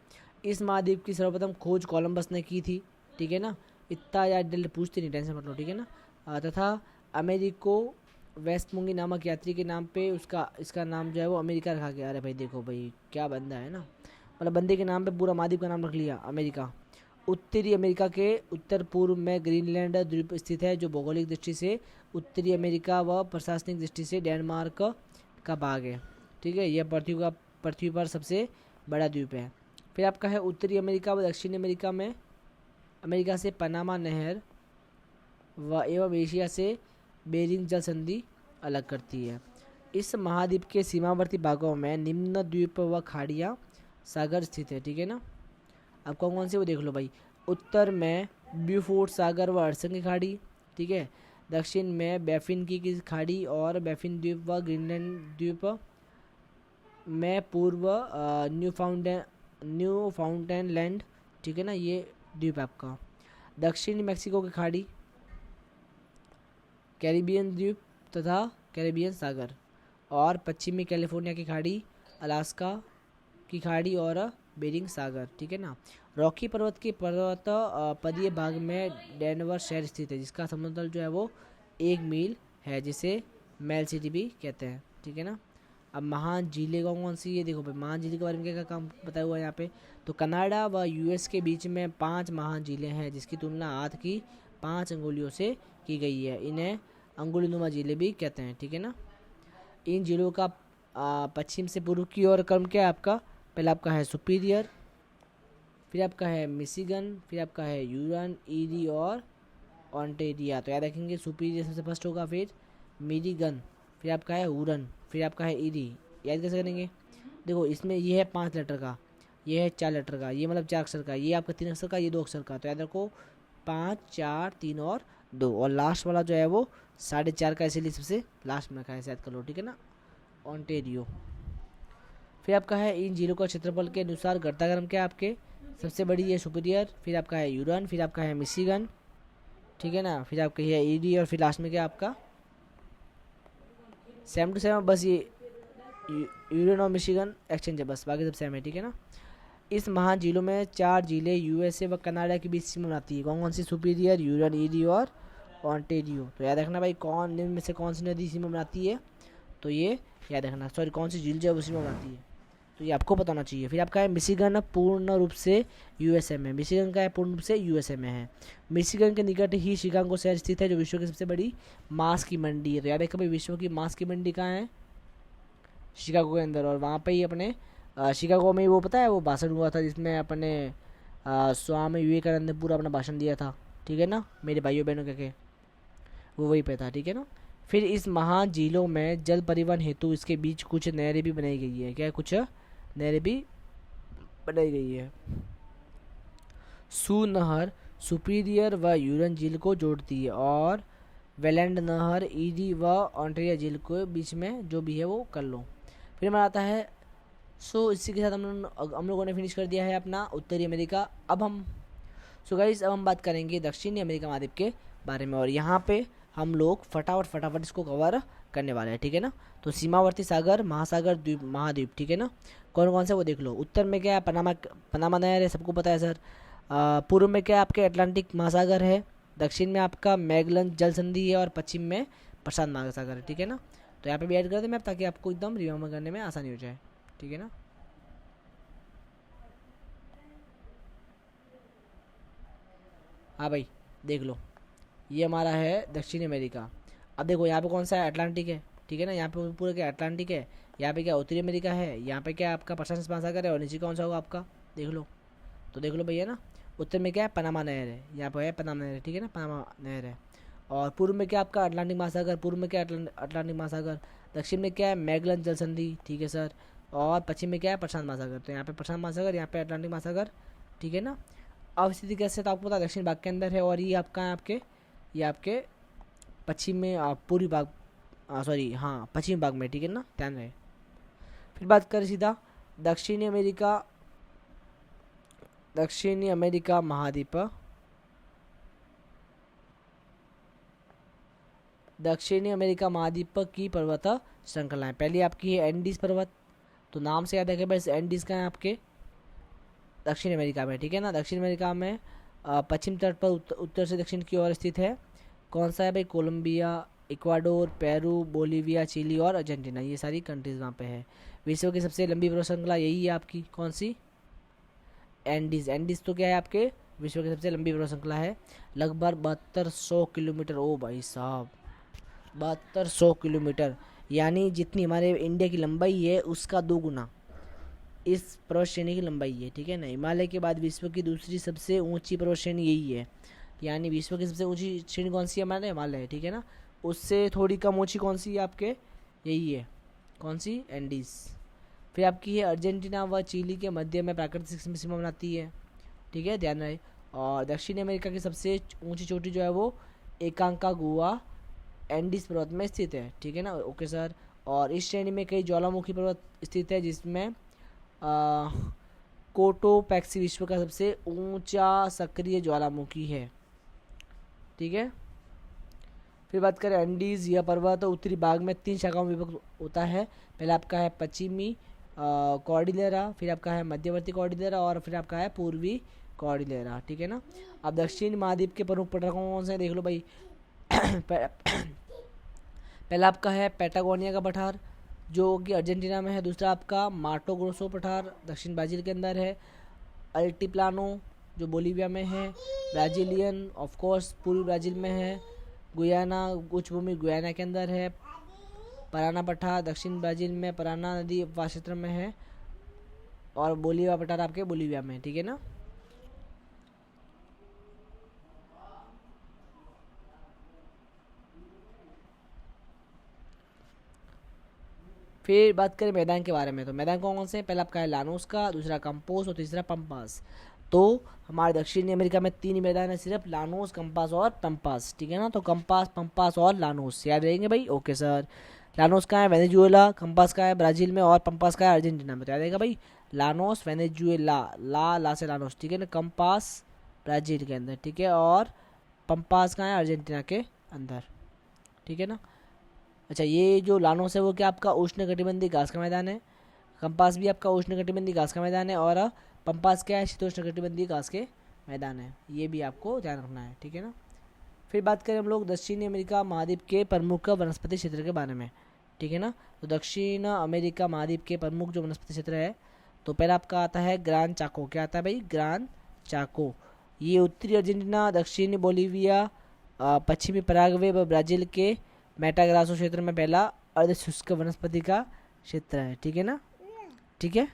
इस महाद्वीप की सर्वप्रथम खोज कोलंबस ने की थी, ठीक है ना। इतना याद जल्दी पूछते नहीं, टेंशन मत लो, ठीक है ना। तथा अमेरिको वेस्टमुंगी नामक यात्री के नाम पे इसका नाम जो है वो अमेरिका रखा गया। अरे भाई देखो भाई क्या बंदा है ना, मतलब बंदे के नाम पे पूरा महाद्वीप का नाम रख लिया अमेरिका। उत्तरी अमेरिका के उत्तर पूर्व में ग्रीनलैंड द्वीप स्थित है, जो भौगोलिक दृष्टि से उत्तरी अमेरिका व प्रशासनिक दृष्टि से डेनमार्क का भाग है, ठीक है। यह पृथ्वी पर सबसे बड़ा द्वीप है। फिर आपका है उत्तरी अमेरिका व दक्षिणी अमेरिका में अमेरिका से पनामा नहर व एवं एशिया से बेरिंग जल संधि अलग करती है। इस महाद्वीप के सीमावर्ती भागों में निम्न द्वीप व खाड़ियाँ सागर स्थित है, ठीक है ना। अब कौन कौन से वो देख लो भाई, उत्तर में ब्यूफोर्ट सागर व हडसन की खाड़ी, ठीक है। दक्षिण में बैफिन की खाड़ी और बैफिन द्वीप व ग्रीनलैंड द्वीप में पूर्व न्यू फाउंटेनलैंड, ठीक है ना, ये द्वीप आपका। दक्षिणी मैक्सिको की खाड़ी, कैरिबियन द्वीप तथा कैरिबियन सागर, और पश्चिमी कैलिफोर्निया की खाड़ी, अलास्का की खाड़ी और बेरिंग सागर, ठीक है ना। रॉकी पर्वत के पदीय भाग में डेनवर शहर स्थित है, जिसका समुद्र तल जो है वो 1 मील है, जिसे मेल सिटी भी कहते हैं, ठीक है ना। अब महान झीलें कौन कौन सी, ये देखो भाई महान झील के बारे में क्या क्या काम बताया हुआ है यहाँ पे। तो कनाडा व यूएस के बीच में 5 महान झीलें हैं, जिसकी तुलना हाथ की 5 अंगुलियों से की गई है। इन्हें अंगुलीनुमा झीलें भी कहते हैं, ठीक है ना। इन झीलों का पश्चिम से पूर्व की ओर क्रम क्या है आपका, पहला आपका है सुपीरियर, फिर आपका है मिशिगन, फिर आपका है यूरन, ईरी और ऑन्टेरिया। तो याद रखेंगे सुपीरियर सबसे फर्स्ट होगा, फिर मिशिगन, फिर आपका है हुरन, फिर आपका है ईरी। याद कैसे करेंगे, देखो इसमें ये है 5 लेटर का, ये है 4 लेटर का, ये मतलब 4 अक्षर का, ये आपका 3 अक्षर का, ये 2 अक्षर का। तो याद रखो 5, 4, 3 और 2, और लास्ट वाला जो है वो 4.5 का, इसीलिए सबसे लास्ट में रखा है, याद कर लो, ठीक है ना, ऑन्टेरियो। फिर आपका है इन झीलों का क्षेत्रफल के अनुसार घटनाक्रम क्या है आपके, सबसे बड़ी है सुपीरियर, फिर आपका है यूरन, फिर आपका है मिशिगन, ठीक है ना, फिर आपका है ईडी, और फिर लास्ट में क्या आपका 7 to 7, बस ये यूरन और मिशिगन एक्सचेंज है, बस बाकी सब सेम है, ठीक है ना। इस महान झीलों में 4 झीलें यूएसए व कनाडा के बीच सीमा बनाती है। कौन कौन सी, सुपीरियर, यूरन, ईडी और ऑन्टेरियो। तो याद रखना भाई कौन निम्न में से कौन सी नदी सीमा बनाती है, तो ये याद रखना, सॉरी कौन सी झील जो है वो सीमा बनाती है, तो ये आपको पता होना चाहिए। फिर आपका है मिशिगन पूर्ण रूप से यूएसए में, मिशिगन का है पूर्ण रूप से यूएसए में है। मिशिगन के निकट ही शिकागो शहर स्थित है, जो विश्व की सबसे बड़ी मांस की मंडी है। तो याद रखो भाई विश्व की मांस की मंडी कहाँ है, शिकागो के अंदर, और वहाँ पे ही अपने शिकागो में ही वो पता है वो भाषण हुआ था, जिसमें अपने स्वामी विवेकानंद ने पूरा अपना भाषण दिया था, ठीक है ना, मेरे भाइयों बहनों के वो वहीं पे था, ठीक है ना। फिर इस महान झीलों में जल परिवहन हेतु इसके बीच कुछ नहरें भी बनाई गई है, क्या कुछ नहरें भी बनाई गई है। सू नहर सुपीरियर व यूरन झील को जोड़ती है, और वेलैंड नहर ईडी व ऑन्टेरियो झील के बीच में जो भी है वो कर लो। फिर हमारा आता है, सो इसी के साथ हम लोगों ने फिनिश कर दिया है अपना उत्तरी अमेरिका। अब हम गाइस अब हम बात करेंगे दक्षिणी अमेरिका महाद्वीप के बारे में, और यहाँ पे हम लोग फटाफट इसको कवर करने वाले हैं, ठीक है ना। तो सीमावर्ती सागर, महासागर, द्वीप, महाद्वीप, ठीक है ना, कौन कौन से वो देख लो। उत्तर में क्या है, पनामा नहर है, सबको पता है सर। पूर्व में क्या है आपके अटलांटिक महासागर है, दक्षिण में आपका मैगलन जल संधि है, और पश्चिम में प्रशांत महासागर है, ठीक है ना। तो यहाँ पे भी ऐड कर दें मैं, ताकि आपको एकदम रिमेम्बर करने में आसानी हो जाए, ठीक है ना। हाँ भाई देख लो, ये हमारा है दक्षिणी अमेरिका। अब देखो यहाँ पे कौन सा है, अटलांटिक है, ठीक है ना, यहाँ पे पूरा क्या अटलांटिक है, यहाँ पे क्या उत्तरी अमेरिका है, यहाँ पे क्या आपका प्रशांत महासागर है, और नीचे कौन सा होगा आपका, देख लो। तो देख लो भैया ना, उत्तर में क्या है, पनामा नहर है, यहाँ पे है पनामा नहर, ठीक है ना, पनामा नहर है। और पूर्व में क्या आपका अटलांटिक महासागर, पूर्व में क्या अटलांटिक महासागर, दक्षिण में क्या है मैगलन जल संधि, ठीक है सर, और पश्चिम में क्या है प्रशांत महासागर। तो यहाँ पे प्रशांत महासागर, यहाँ पे अटलांटिक महासागर, ठीक है ना। अवस्थिति कैसे, तो आपको पता है दक्षिण भाग के अंदर है, और ये आपका है आपके, ये आपके पश्चिम में पूर्वी भाग, सॉरी हाँ पश्चिम भाग में, ठीक है ना, ध्यान रहे। फिर बात करें सीधा दक्षिणी अमेरिका, दक्षिणी अमेरिका महाद्वीप, दक्षिणी अमेरिका महाद्वीप की पर्वत श्रृंखलाएं। पहली आपकी है एंडीज पर्वत, तो नाम से याद है कि बस एंडीज का है आपके दक्षिण अमेरिका में, ठीक है ना। दक्षिण अमेरिका में पश्चिम तट पर उत्तर से दक्षिण की ओर स्थित है। कौन सा है भाई, Colombia, Ecuador, Peru, Bolivia, Chile और अर्जेंटीना, ये सारी कंट्रीज वहाँ पे है। विश्व की सबसे लंबी पर्वत श्रृंखला यही है आपकी, कौन सी, एंडीज। एंडीज तो क्या है आपके विश्व की सबसे लंबी पर्वत श्रृंखला है, लगभग 7200 किलोमीटर। ओ भाई साहब 7200 किलोमीटर, यानी जितनी हमारे इंडिया की लंबाई है उसका 2 गुना इस पर्वत श्रेणी की लंबाई है, ठीक है ना। हिमालय के बाद विश्व की दूसरी सबसे ऊंची पर्वत श्रेणी यही है, यानी विश्व की सबसे ऊंची श्रेणी कौन सी है, हमारे हिमालय है, ठीक है ना। उससे थोड़ी कम ऊंची कौन सी है आपके, यही है, कौन सी, एंडीज। फिर आपकी है अर्जेंटीना व चिली के मध्य में प्राकृतिक सीमा बनाती है, ठीक है, ध्यान रहे। और दक्षिण अमेरिका की सबसे ऊंची चोटी जो है वो एकांकागुआ एंडीज पर्वत में स्थित है, ठीक है ना, ओके सर। और इस श्रेणी में कई ज्वालामुखी पर्वत स्थित है, जिसमें कोटोपैक्सी विश्व का सबसे ऊंचा सक्रिय ज्वालामुखी है, ठीक है। फिर बात करें एंडीज, यह पर्वत उत्तरी भाग में 3 शाखाओं में विभक्त होता है। पहले आपका है पश्चिमी कॉर्डिलेरा, फिर आपका है मध्यवर्ती कॉर्डिलेरा, और फिर आपका है पूर्वी कॉर्डिलेरा, ठीक है ना। अब दक्षिण महाद्वीप के प्रमुख पठार कौन से देख लो भाई। पहला आपका है पैटागोनिया का पठार जो कि अर्जेंटीना में है, दूसरा आपका माटो ग्रोसो पठार दक्षिण ब्राज़ील के अंदर है, अल्टीप्लानो जो बोलीविया में है, ब्राज़ीलियन ऑफ कोर्स पूर्वी ब्राज़ील में है, गुयाना उच्च भूमि गुयाना के अंदर है, पराना पठार दक्षिण ब्राज़ील में पराना नदी उपवास क्षेत्र में है, और बोलीविया पठार आपके बोलीविया में, ठीक है ना। फिर बात करें मैदान के बारे में, तो मैदान कौन से हैं, पहला आपका है लानोस का, दूसरा कंपोस और तीसरा पंपास। तो हमारे दक्षिणी अमेरिका में 3 मैदान है सिर्फ, लानोस, कंपास और पंपास, ठीक है ना। तो कंपास, पंपास और लानोस याद रहेंगे भाई, ओके सर। लानोस का है वेनेजुएला, कंपास का है ब्राज़ील में, और पंपास का है अर्जेंटीना में, तो याद रहेगा भाई लानोस वेनेजुएला, ला से लानोस, ठीक है ना। कंपास ब्राज़ील के अंदर, ठीक है, और पंपास का है अर्जेंटीना के अंदर, ठीक है ना। अच्छा, ये जो लानोस है वो क्या आपका उष्णकटिबंधीय घास का मैदान है, कंपास भी आपका उष्णकटिबंधीय घास का मैदान है, और पंपास क्या है, शीतोष्णकटिबंधीय घास के मैदान है, ये भी आपको ध्यान रखना है, ठीक है ना। फिर बात करें हम लोग दक्षिणी अमेरिका महाद्वीप के प्रमुख वनस्पति क्षेत्र के बारे में, ठीक है ना। तो दक्षिण अमेरिका महाद्वीप के प्रमुख जो वनस्पति क्षेत्र है, तो पहला आपका आता है ग्रान चाको, क्या आता है भाई, ग्रान चाको। ये उत्तरी अर्जेंटीना, दक्षिणी बोलीविया, पश्चिमी पराग्वे व ब्राज़ील के मेटाग्रासो क्षेत्र में पहला अर्ध शुष्क वनस्पति का क्षेत्र है, ठीक है ना, ठीक है,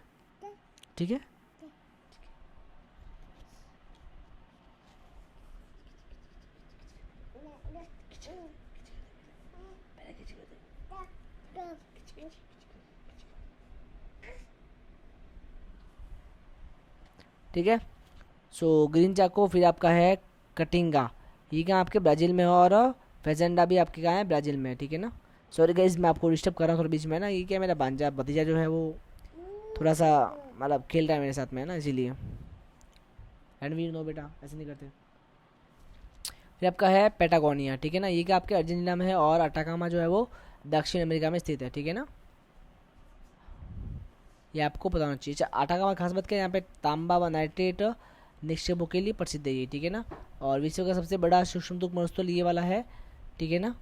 ठीक है। ठीक है, सो ग्रीन चाको, फिर आपका है कटिंगा, ये क्या आपके ब्राज़ील में है, और फेजेंडा भी आपके कहाँ है, ब्राज़ील में, ठीक है ना। सॉरी गाइस मैं आपको डिस्टर्ब कर रहा हूँ थोड़ा बीच में ना, ये क्या मेरा भांजा भतीजा जो है वो थोड़ा सा मतलब खेल रहा है मेरे साथ में, है ना, इसीलिए। एंड वी नो बेटा ऐसे नहीं करते। फिर आपका है पेटागोनिया, ठीक है ना, ये क्या आपके अर्जेंटीना में है, और अटाकामा जो है वो दक्षिण अमेरिका में स्थित है, ठीक है ना, ये आपको पता होना चाहिए। अच्छा, अटाकामा खास बात क्या है, यहाँ पे तांबा व नाइट्रेट निक्षेपों के लिए प्रसिद्ध है ये, ठीक है ना। और विश्व का सबसे बड़ा सूक्ष्मतुक मरुस्थल ये वाला है, ठीक है ना।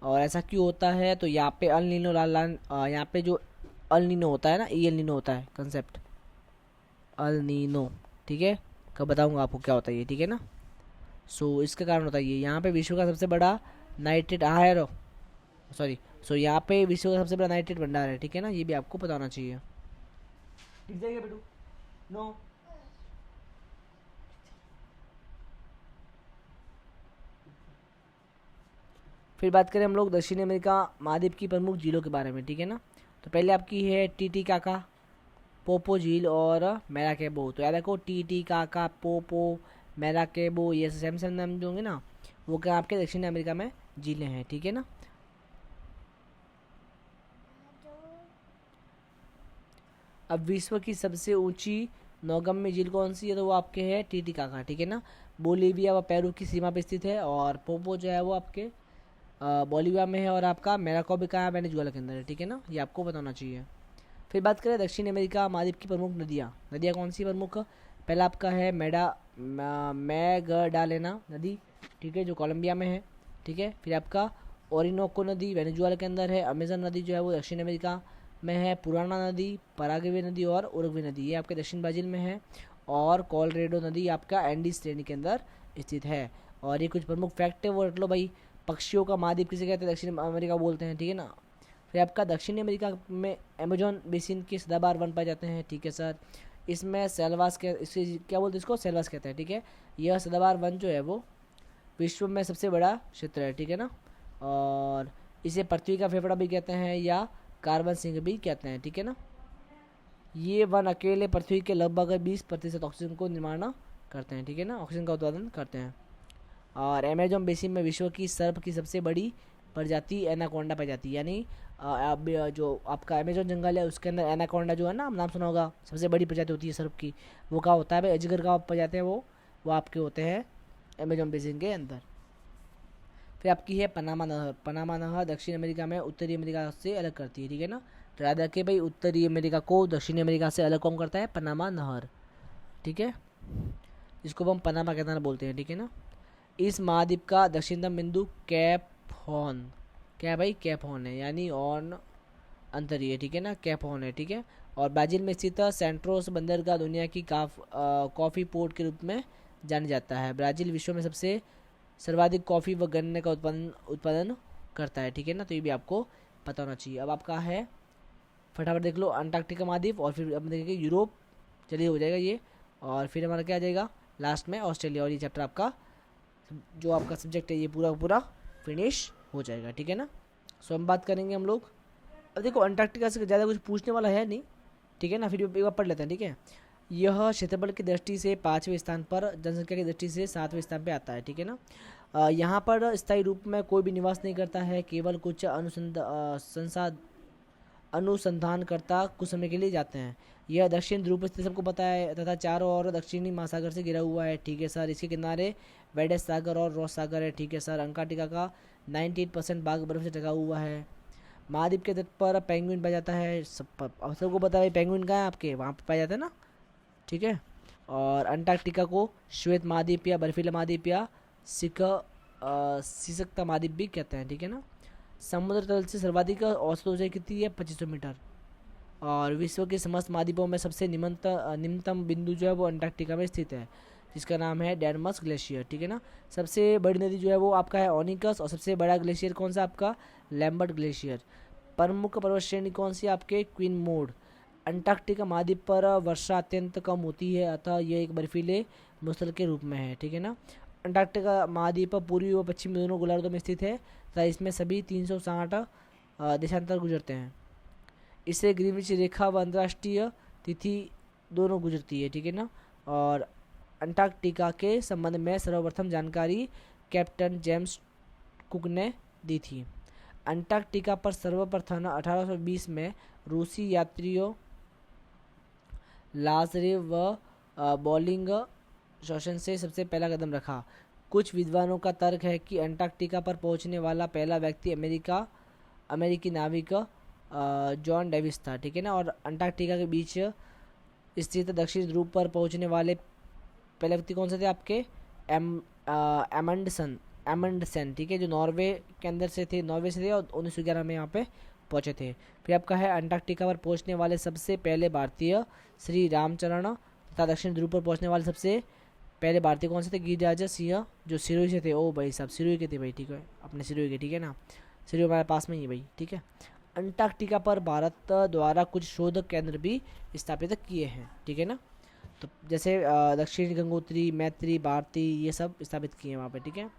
और ऐसा क्यों होता है, तो यहाँ पे अल नीनो यहाँ पे जो अल नीनो होता है ना, ई एल नीनो होता है कंसेप्ट, अल नीनो, ठीक है, कब बताऊंगा आपको क्या होता है ये, ठीक है ना। सो इसका कारण होता है ये, यहाँ पे विश्व का सबसे बड़ा नाइट्रेट आहार, सॉरी, सो यहाँ पे विश्व का सबसे बड़ा नाइट्रेट भंडार है, ठीक है ना, ये भी आपको पता होना चाहिए। ठीक जाएगा बेटू, नो। फिर बात करें हम लोग दक्षिण अमेरिका महाद्वीप की प्रमुख झीलों के बारे में, ठीक है ना। तो पहले आपकी है टीटीकाका पोपो झील और मैराकेबो। तो याद रखो टी काका पोपो मैराकेबो ये सेम सेम नाम जो होंगे ना वो क्या आपके दक्षिण अमेरिका में झीलें हैं, ठीक है ना। अब विश्व की सबसे ऊंची नौगम्य झील कौन सी है, तो वो आपके है टीटीकाका, ठीक है ना। बोलीविया व पेरू की सीमा पे स्थित है, और पोपो जो है वो आपके बोलीविया में है, और आपका मैराकोबी कहाँ है, वेनेजुएला के अंदर है, ठीक है ना। ये आपको बताना चाहिए। फिर बात करें दक्षिण अमेरिका महाद्वीप की प्रमुख नदियाँ। नदियाँ कौन सी प्रमुख, पहला आपका है मैगडालेना नदी, ठीक है, जो कोलंबिया में है, ठीक है। फिर आपका ओरिनोको नदी वेनेजुएला के अंदर है। अमेजन नदी जो है वो दक्षिण अमेरिका में है। पुराना नदी, पराग्वे नदी और उरुग्वे नदी ये आपके दक्षिण ब्राज़ील में है। और कोलोराडो नदी आपका एंडीज श्रेणी के अंदर स्थित है। और ये कुछ प्रमुख फैक्ट है वो रट लो भाई। पक्षियों का महाद्वीप किसे कहते हैं, दक्षिण अमेरिका बोलते हैं, ठीक है ना। फिर आपका दक्षिणी अमेरिका में अमेजोन बेसिन के सदाबहार वन पाए जाते हैं, ठीक है सर। इसमें सेल्वास के इसे क्या बोलते हैं, इसको सेल्वास कहते हैं, ठीक है। यह सदाबहार वन जो है वो विश्व में सबसे बड़ा क्षेत्र है, ठीक है ना। और इसे पृथ्वी का फेफड़ा भी कहते हैं या कार्बन सिंक भी कहते हैं, ठीक है ना। ये वन अकेले पृथ्वी के लगभग 20% ऑक्सीजन को निर्माण करते हैं, ठीक है ना, ऑक्सीजन का उत्पादन करते हैं। और अमेजोन बेसिन में विश्व की सर्प की सबसे बड़ी प्रजाति एनाकोंडा पाई जाती है, यानी जो आपका अमेजोन जंगल है उसके अंदर एनाकोंडा जो है ना, नाम सुना होगा, सबसे बड़ी प्रजाति होती है सर्प की, वो क्या होता है भाई, अजगर का प्रजाति है वो आपके होते हैं अमेजोन बेसिन के अंदर। फिर आपकी है पनामा नहर। पनामा नहर दक्षिण अमेरिका में उत्तरी अमेरिका से अलग करती है, ठीक है ना। तो याद रखिए भाई, उत्तरी अमेरिका को दक्षिणी अमेरिका से अलग कौन करता है, पनामा नहर, ठीक है, जिसको हम पनामा के नाम बोलते हैं, ठीक है ना। इस महाद्वीप का दक्षिणतम बिंदु कैप हॉर्न, क्या है भाई, कैप हॉर्न है, यानी ऑन अंतरीय, ठीक है ना, कैप हॉर्न है, ठीक है। और ब्राज़ील में स्थित सेंट्रोस बंदरगाह दुनिया की कॉफ़ी पोर्ट के रूप में जाना जाता है। ब्राज़ील विश्व में सबसे सर्वाधिक कॉफ़ी व गन्ने का उत्पादन करता है, ठीक है ना। तो ये भी आपको पता होना चाहिए। अब आपका है फटाफट देख लो अंटार्कटिका महाद्वीप, और फिर अब देखेंगे यूरोप, चलिए हो जाएगा ये। और फिर हमारा क्या आ जाएगा लास्ट में ऑस्ट्रेलिया, और ये चैप्टर आपका जो आपका सब्जेक्ट है ये पूरा पूरा फिनिश हो जाएगा, ठीक है ना। सो हम बात करेंगे हम लोग, अब देखो अंटार्कटिका से ज़्यादा कुछ पूछने वाला है नहीं, ठीक है ना, फिर एक बार पढ़ लेते हैं, ठीक है। यह क्षेत्रफल की दृष्टि से 5वें स्थान पर, जनसंख्या की दृष्टि से 7वें स्थान पर आता है, ठीक है ना। यहाँ पर स्थायी रूप में कोई भी निवास नहीं करता है, केवल कुछ अनुसंधानकर्ता कुछ समय के लिए जाते हैं। यह दक्षिण ध्रुव पर स्थित, सबको पता है, तथा चारों ओर दक्षिणी महासागर से घिरा हुआ है, ठीक है सर। इसके किनारे वेडेस सागर और रॉस सागर है, ठीक है सर। अंटार्कटिका का 98% भाग बर्फ से ढका हुआ है। महाद्वीप के तट पर पेंगुइन पाया जाता है, सबको पता है पेंगुइन कहाँ है आपके, वहाँ पर पाया जाता है ना, ठीक है। और अंटार्कटिका को श्वेत महाद्वीप या बर्फीला महाद्वीप या सिसकता महाद्वीप भी कहते हैं, ठीक है ना। समुद्र तल से सर्वाधिक औसत ऊंचाई कितनी है, 2500 मीटर। और विश्व के समस्त महाद्वीपों में सबसे निम्नतम बिंदु जो है वो अंटार्कटिका में स्थित है, जिसका नाम है डेनमस ग्लेशियर, ठीक है ना। सबसे बड़ी नदी जो है वो आपका है ओनिकस, और सबसे बड़ा ग्लेशियर कौन सा आपका, लैम्बर्ट ग्लेशियर। प्रमुख पर्वत श्रेणी कौन सी आपके, क्वीन मोड। अंटार्कटिका महाद्वीप पर वर्षा अत्यंत कम होती है, अतः यह एक बर्फीले मुस्तल के रूप में है, ठीक है ना। अंटार्कटिका महाद्वीप पूर्वी व पश्चिमी दोनों गोलार्धों में स्थित है, तथा इसमें सभी 360 देशांतर गुजरते हैं। इससे ग्रीनविच रेखा व अंतर्राष्ट्रीय तिथि दोनों गुजरती है, ठीक है ना। और अंटार्कटिका के संबंध में सर्वप्रथम जानकारी कैप्टन जेम्स कुक ने दी थी। अंटार्कटिका पर सर्वप्रथम 1820 में रूसी यात्रियों लाज़रेव व बॉलिंग शोशन से सबसे पहला कदम रखा। कुछ विद्वानों का तर्क है कि अंटार्कटिका पर पहुंचने वाला पहला व्यक्ति अमेरिकी नाविक जॉन डेविस था, ठीक है ना। और अंटार्कटिका के बीच स्थित दक्षिण ध्रुव पर पहुंचने वाले पहले व्यक्ति कौन से थे आपके, एमंडसन, ठीक है, जो नॉर्वे के अंदर से थे, नॉर्वे से थे, और 1911 में यहाँ पे पहुँचे थे। फिर आपका है अंटार्कटिका पर पहुँचने वाले सबसे पहले भारतीय श्री रामचरण, तथा दक्षिण ध्रुव पर पहुँचने वाले सबसे पहले भारतीय कौन से थे, गिरिराज सिंह, जो सिरोही से थे। ओ भाई साहब सिरोही के थे भाई, ठीक है, अपने सिरोही के, ठीक है ना, सिरोही हमारे पास में ही है भाई, ठीक है। अंटार्कटिका पर भारत द्वारा कुछ शोध केंद्र भी स्थापित किए हैं, ठीक है ना। तो जैसे दक्षिण गंगोत्री, मैत्री, भारती, ये सब स्थापित किए हैं वहाँ पे, ठीक है।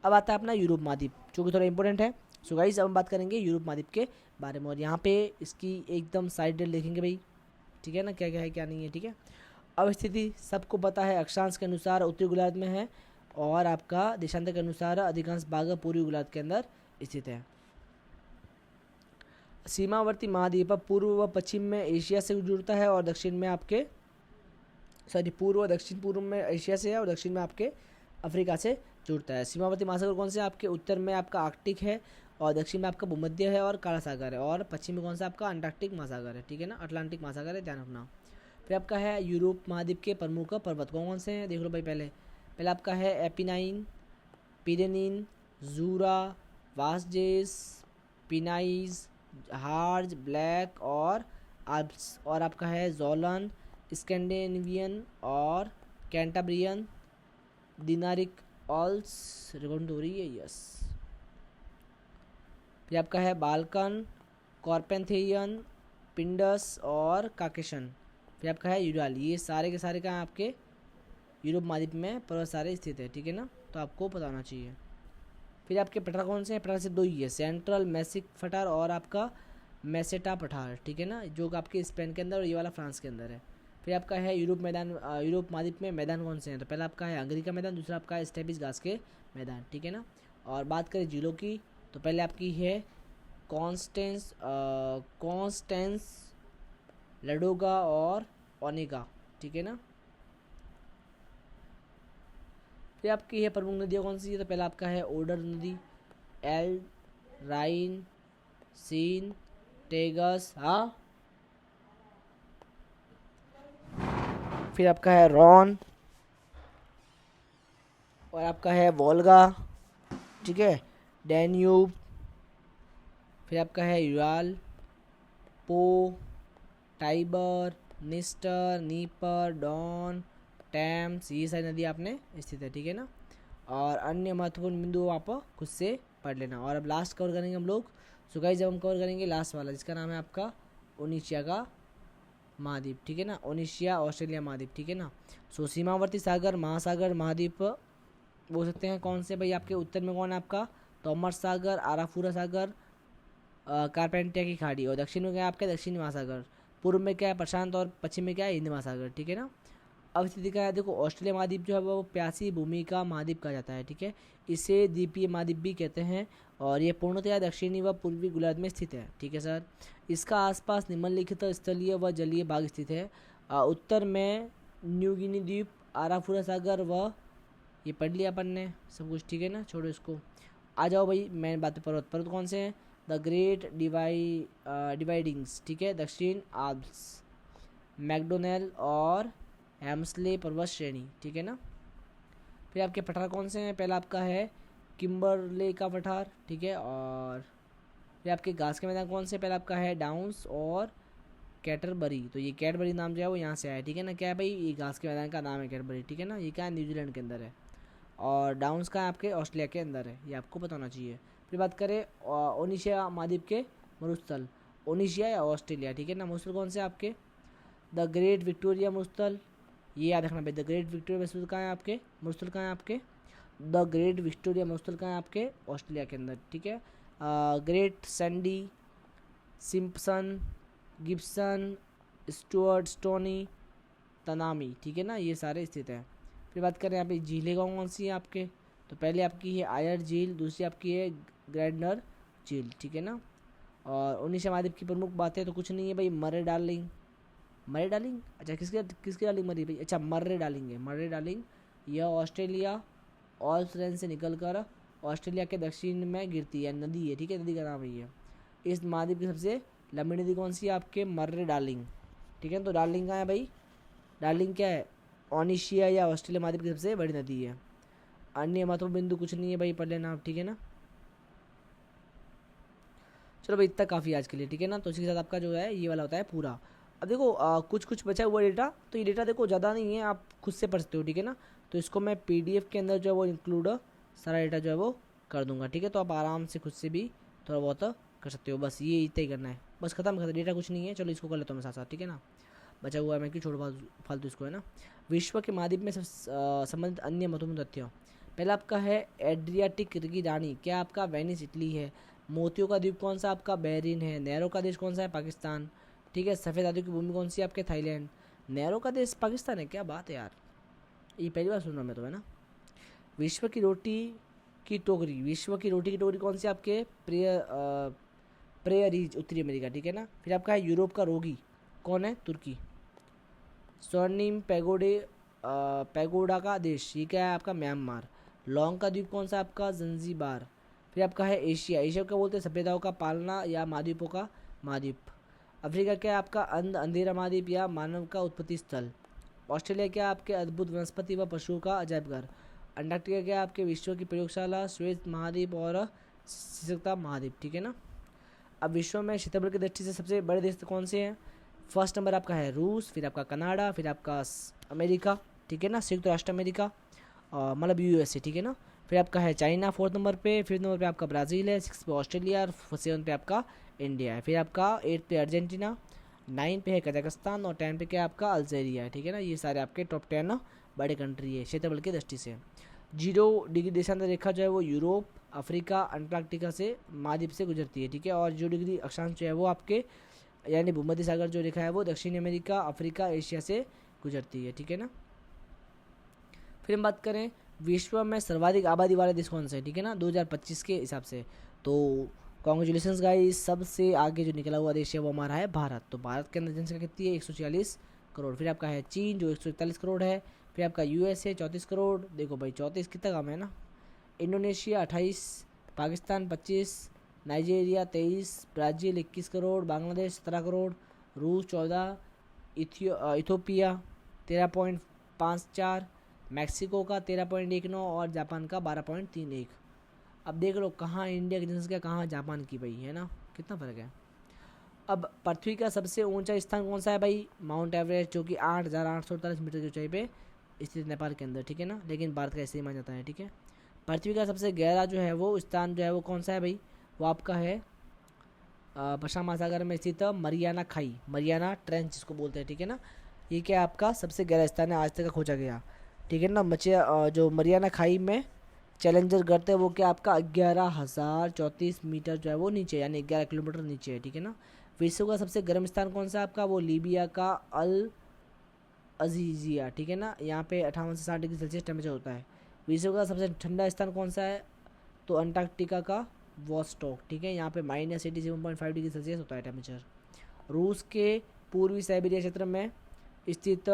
अब आता है अपना यूरोप महाद्वीप, जो कि थोड़ा इंपॉर्टेंट है। सो गाइस अब हम बात करेंगे यूरोप महाद्वीप के बारे में, और यहाँ पे इसकी एकदम साइड लिखेंगे भाई, ठीक है ना, क्या क्या है क्या नहीं है, ठीक है। अब स्थिति सबको पता है, अक्षांश के अनुसार उत्तरी गोलार्ध में है और आपका देशांतर के अनुसार अधिकांश भाग पूर्वी गोलार्ध के अंदर स्थित है। सीमावर्ती महाद्वीप पूर्व व पश्चिम में एशिया से जुड़ता है और दक्षिण में आपके पूर्व व दक्षिण पूर्व में एशिया से है और दक्षिण में आपके अफ्रीका से जुड़ता है। सीमावर्ती महासागर कौन से आपके, उत्तर में आपका आर्कटिक है और दक्षिण में आपका भूमध्य है और काला सागर है, और पश्चिम में कौन सा आपका अंटार्कटिक महासागर है, ठीक है ना, अटलांटिक महासागर है, ध्यान रखना। फिर आपका है यूरोप महाद्वीप के प्रमुख पर्वत कौन कौन से हैं, देख लो भाई। पहले आपका है एपिनाइन, पिरेनीन, जूरा, वासजेस, पिनाइज, हार्ज, ब्लैक और आल्प्स, और आपका है जोलन, स्कैंडिनेवियन और कैंटाब्रियन, दिनारिक, ऑल्स, रिकॉर्ड हो रही है, यस। फिर आपका है बाल्कन, कॉर्पेंथेरियन, पिंडस और काकेशन। फिर आपका है यूराल। ये सारे के सारे का आपके यूरोप महाद्वीप में पर्वत सारे स्थित है, ठीक है ना, तो आपको पता होना चाहिए। फिर आपके पठार कौन से हैं, पठार से दो ही है, सेंट्रल मैसिक पठार और आपका मैसेटा पठार, ठीक है ना, जो आपके स्पेन के अंदर और ये वाला फ्रांस के अंदर है। फिर आपका है यूरोप महाद्वीप में मैदान कौन से हैं, तो पहला आपका है हंगरी का मैदान, दूसरा आपका है स्टेपिस घास के मैदान, ठीक है ना। और बात करें जिलों की, तो पहले आपकी है कॉन्स्टेंस, लडोगा और ओनेगा, ठीक है ना। फिर आपकी है प्रमुख नदियाँ कौन सी है, तो पहला आपका है ओडर नदी, एल, राइन, सीन, टेगस, हाँ। फिर आपका है रॉन और आपका है वोल्गा, ठीक है, डैन्यूब। फिर आपका है यूराल, पो, टाइबर, निस्टर, नीपर, डॉन, टैम्स, ये सारी नदी आपने स्थित है, ठीक है ना। और अन्य महत्वपूर्ण बिंदु आप खुद से पढ़ लेना। और अब लास्ट कवर करेंगे हम लोग, सो गाइस जब हम कवर करेंगे लास्ट वाला जिसका नाम है आपका ओनिशिया का महाद्वीप, ठीक है ना, ओनिशिया ऑस्ट्रेलिया महाद्वीप, ठीक है ना। सो सीमावर्ती सागर, महासागर, महाद्वीप बोल सकते हैं कौन से भाई आपके, उत्तर में कौन है आपका थॉमस सागर, आराफुरा सागर, कारपेंटिया की खाड़ी, और दक्षिण में क्या है आपका दक्षिणी महासागर, पूर्व में क्या है प्रशांत और पश्चिम में क्या है हिंद महासागर, ठीक है ना। अब स्थिति क्या है, देखो ऑस्ट्रेलिया महाद्वीप जो है वो प्यासी भूमि का महाद्वीप कहा जाता है, ठीक है, इसे द्वीपीय महाद्वीप भी कहते हैं और ये पूर्णतया दक्षिणी व पूर्वी गोलार्ध में स्थित है, ठीक है सर। इसका आसपास निम्नलिखित स्थलीय व जलीय भाग स्थित है, उत्तर में न्यू गिनी द्वीप, आराफुरा सागर व ये पढ़ लिया अपन ने सब कुछ, ठीक है ना, छोड़ो इसको। आ जाओ भाई मेन बात पे, पर्वत कौन से हैं, द ग्रेट डिवाइडिंग्स, ठीक है, दक्षिण आल्प्स, मैकडोनेल और हेम्सले पर्वत श्रेणी, ठीक है ना। फिर आपके पठार कौन से हैं, पहला आपका है किम्बरले का पठार, ठीक है, और फिर आपके घास के मैदान कौन से, पहला आपका है डाउन्स और कैटरबरी, तो ये कैटबरी नाम जो है वो यहाँ से आया, ठीक है ना। क्या है भाई, ये घास के मैदान का नाम है कैटबरी, ठीक है ना, ये क्या है न्यूजीलैंड के अंदर है, और डाउन्स का आपके ऑस्ट्रेलिया के अंदर है, ये आपको पता होना चाहिए। फिर बात करें ओनिशिया महाद्वीप के मरुस्थल, ओनिशिया या ऑस्ट्रेलिया, ठीक है ना, मरुस्थल कौन से आपके, द ग्रेट विक्टोरिया मरुस्थल, ये याद रखना भाई, द ग्रेट विक्टोरिया मरुस्थल कहाँ है आपके, मरुस्थल कहाँ है आपके, द ग्रेट विक्टोरिया मरुस्थल कहाँ है आपके ऑस्ट्रेलिया के अंदर, ठीक है। Great Sandy, Simpson, Gibson, Stuart, stony, Tanami, ठीक है ना, ये सारे स्थित हैं। फिर बात करें यहाँ पे झीलें कौन सी है आपके, तो पहले आपकी है आयर झील, दूसरी आपकी है ग्रैंडनर झील, ठीक है ना। और ओनिशिया महाद्वीप की प्रमुख बातें तो कुछ नहीं है भाई, मरे डार्लिंग, अच्छा किसके डार्लिंग मरी भाई, अच्छा मर्रे डार्लिंग, यह ऑस्ट्रेलिया ऑल्सलैंड से निकलकर ऑस्ट्रेलिया के दक्षिण में गिरती है, नदी है, ठीक है, नदी का नाम है ये। इस महाद्वीप की सबसे लंबी नदी कौन सी है आपके, मर्रे डार्लिंग, ठीक है। तो डार्लिंग कहाँ है भाई, डार्लिंग क्या है, ओनिशिया या ऑस्ट्रेलिया महाद्वीप की सबसे बड़ी नदी है। अन्य महत्वपूर्ण बिंदु कुछ नहीं है भाई, पढ़ लेना आप, ठीक है ना। चलो भाई इतना काफ़ी आज के लिए, ठीक है ना। तो इसके साथ आपका जो है ये वाला होता है पूरा। अब देखो कुछ बचा हुआ डेटा, तो ये डेटा देखो ज़्यादा नहीं है, आप खुद से पढ़ सकते हो, ठीक है ना। तो इसको मैं PDF के अंदर जो है वो इंक्लूड सारा डेटा जो है वो कर दूंगा, ठीक है। तो आप आराम से खुद से भी थोड़ा बहुत कर सकते हो, बस ये इतना ही करना है, बस खत्म, डेटा कुछ नहीं है। चलो इसको कर लेता हूँ मैं साथ साथ, ठीक है ना, बचा हुआ है मैं क्यों छोड़ फालतू इसको, है ना। विश्व के महाद्वीप में संबंधित अन्य महत्वपूर्ण तथ्य, पहला आपका है एड्रियाटिक की रानी, क्या आपका वेनिस इटली है। मोतियों का द्वीप कौन सा आपका, बहरीन है। नहरों का देश कौन सा है, पाकिस्तान। ठीक है। सफ़ेद धातु की भूमि कौन सी है आपके? थाईलैंड। नेहरू का देश पाकिस्तान है, क्या बात है यार, ये पहली बार सुन रहा हूँ मैं तो, है ना। विश्व की रोटी की टोकरी, विश्व की रोटी की टोकरी कौन सी आपके? प्रेयरीज, उत्तरी अमेरिका, ठीक है ना। फिर आपका है यूरोप का रोगी कौन है? तुर्की। स्वर्णिम पैगोडा का देश, ये क्या है आपका? म्यांमार। लौंग का द्वीप कौन सा आपका? जंजीबार। फिर आपका है एशिया, एशिया क्या बोलते हैं? सभ्यताओं का पालना या महाद्वीपों का महाद्वीप। अफ्रीका क्या है आपका? अंधेरा महाद्वीप या मानव का उत्पत्ति स्थल। ऑस्ट्रेलिया क्या आपके? अद्भुत वनस्पति व पशुओं का अजायब घर। अंटार्कटिका क्या आपके? विश्व की प्रयोगशाला। श्वेत महाद्वीप और सिसकता महाद्वीप, ठीक है ना। अब विश्व में क्षेत्रफल की दृष्टि से सबसे बड़े देश कौन से हैं? फर्स्ट नंबर आपका है रूस, फिर आपका कनाडा, फिर आपका अमेरिका, ठीक है ना, संयुक्त राष्ट्र अमेरिका, मतलब यूएसए, ठीक है ना। फिर आपका है चाइना फोर्थ नंबर पे, फिफ्थ नंबर पे आपका ब्राज़ील है, सिक्स पे ऑस्ट्रेलिया और सेवन पे आपका इंडिया है। फिर आपका 8 पे अर्जेंटीना, 9 पे है कजाकिस्तान और 10 पे क्या आपका? अल्जीरिया है, ठीक है ना। ये सारे आपके टॉप 10 बड़े कंट्री है क्षेत्रफल की दृष्टि से। 0 डिग्री देशांतर रेखा जो है वो यूरोप, अफ्रीका, अंटार्कटिका से महाद्वीप से गुजरती है, ठीक है। और 0 डिग्री अक्षांश जो है वो आपके यानी भूमध्य सागर जो रेखा है वो दक्षिण अमेरिका, अफ्रीका, एशिया से गुजरती है, ठीक है ना। फिर हम बात करें विश्व में सर्वाधिक आबादी वाले देश कौन से, ठीक है ना, 2025 के हिसाब से। तो कॉन्ग्रेचुलेसन्स गाइस, सबसे आगे जो निकला हुआ देश है वो हमारा है भारत। तो भारत के अंदर जनसंख्या कितनी है? 146 करोड़। फिर आपका है चीन जो 141 करोड़ है। फिर आपका यूएसए 34 करोड़, देखो भाई 34 कितना कम है ना। Indonesia 28, Pakistan 25, Nigeria 23, Brazil 21 crore, Bangladesh 17 crore, रूस 14, इथियोपिया 13.54, मैक्सिको का 13.19 और जापान का 12.31। अब देख लो कहाँ इंडिया की जनसंख्या, कहाँ जापान की भाई, है ना, कितना फ़र्क है। अब पृथ्वी का सबसे ऊंचा स्थान कौन सा है भाई? माउंट एवरेस्ट, जो कि 8,848 मीटर की ऊंचाई पे स्थित नेपाल के अंदर, ठीक है ना, लेकिन भारत का ऐसे ही माना जाता है, ठीक है। पृथ्वी का सबसे गहरा जो है वो स्थान जो है वो कौन सा है भाई? वो आपका है प्रशांत महासागर में स्थित मरियाना खाई, मरियाना ट्रेंच जिसको बोलते हैं, ठीक है ना। ये क्या आपका सबसे गहरा स्थान है आज तक का खोजा गया, ठीक है ना। जो मरियाना खाई में चैलेंजर गर्त है वो क्या आपका 11,034 मीटर जो है वो नीचे, यानी 11 किलोमीटर नीचे है, ठीक है ना। विश्व का सबसे गर्म स्थान कौन सा आपका? वो लीबिया का अल अजीजिया, ठीक है ना, यहाँ पे 58 से 60 डिग्री सेल्सियस टेम्परेचर होता है। विश्व का सबसे ठंडा स्थान कौन सा है? तो अंटार्कटिका का वॉस्टॉक, ठीक है, यहाँ पे -87.5 डिग्री सेल्सियस होता है टेम्परेचर। रूस के पूर्वी साइबेरिया क्षेत्र में स्थित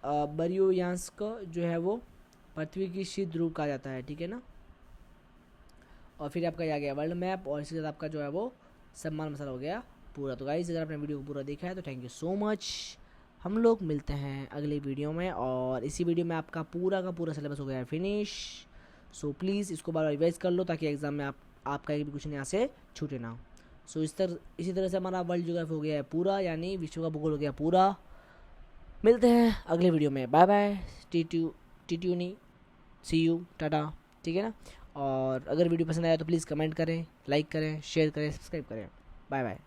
बर्योयांस्क जो है वो पृथ्वी की शीत ध्रुव कहा जाता है, ठीक है ना। और फिर आपका ये आ गया वर्ल्ड मैप, और इसके साथ आपका जो है वो सम्मान मसाला हो गया पूरा। तो गाइस अगर आपने वीडियो को पूरा देखा है तो थैंक यू सो मच। हम लोग मिलते हैं अगले वीडियो में, और इसी वीडियो में आपका पूरा का पूरा सिलेबस हो गया है फिनिश। सो प्लीज़ इसको बार बार रिवाइज कर लो ताकि एग्जाम में आपका एक भी क्वेश्चन यहाँ से छूटे ना। सो इसी तरह से हमारा वर्ल्ड ज्योग्राफी हो गया है पूरा, यानी विश्व का भूगोल हो गया पूरा। मिलते हैं अगले वीडियो में, bye bye, T C you, tata, ठीक है ना। और अगर वीडियो पसंद आया तो प्लीज़ कमेंट करें, लाइक करें, शेयर करें, सब्सक्राइब करें। Bye bye.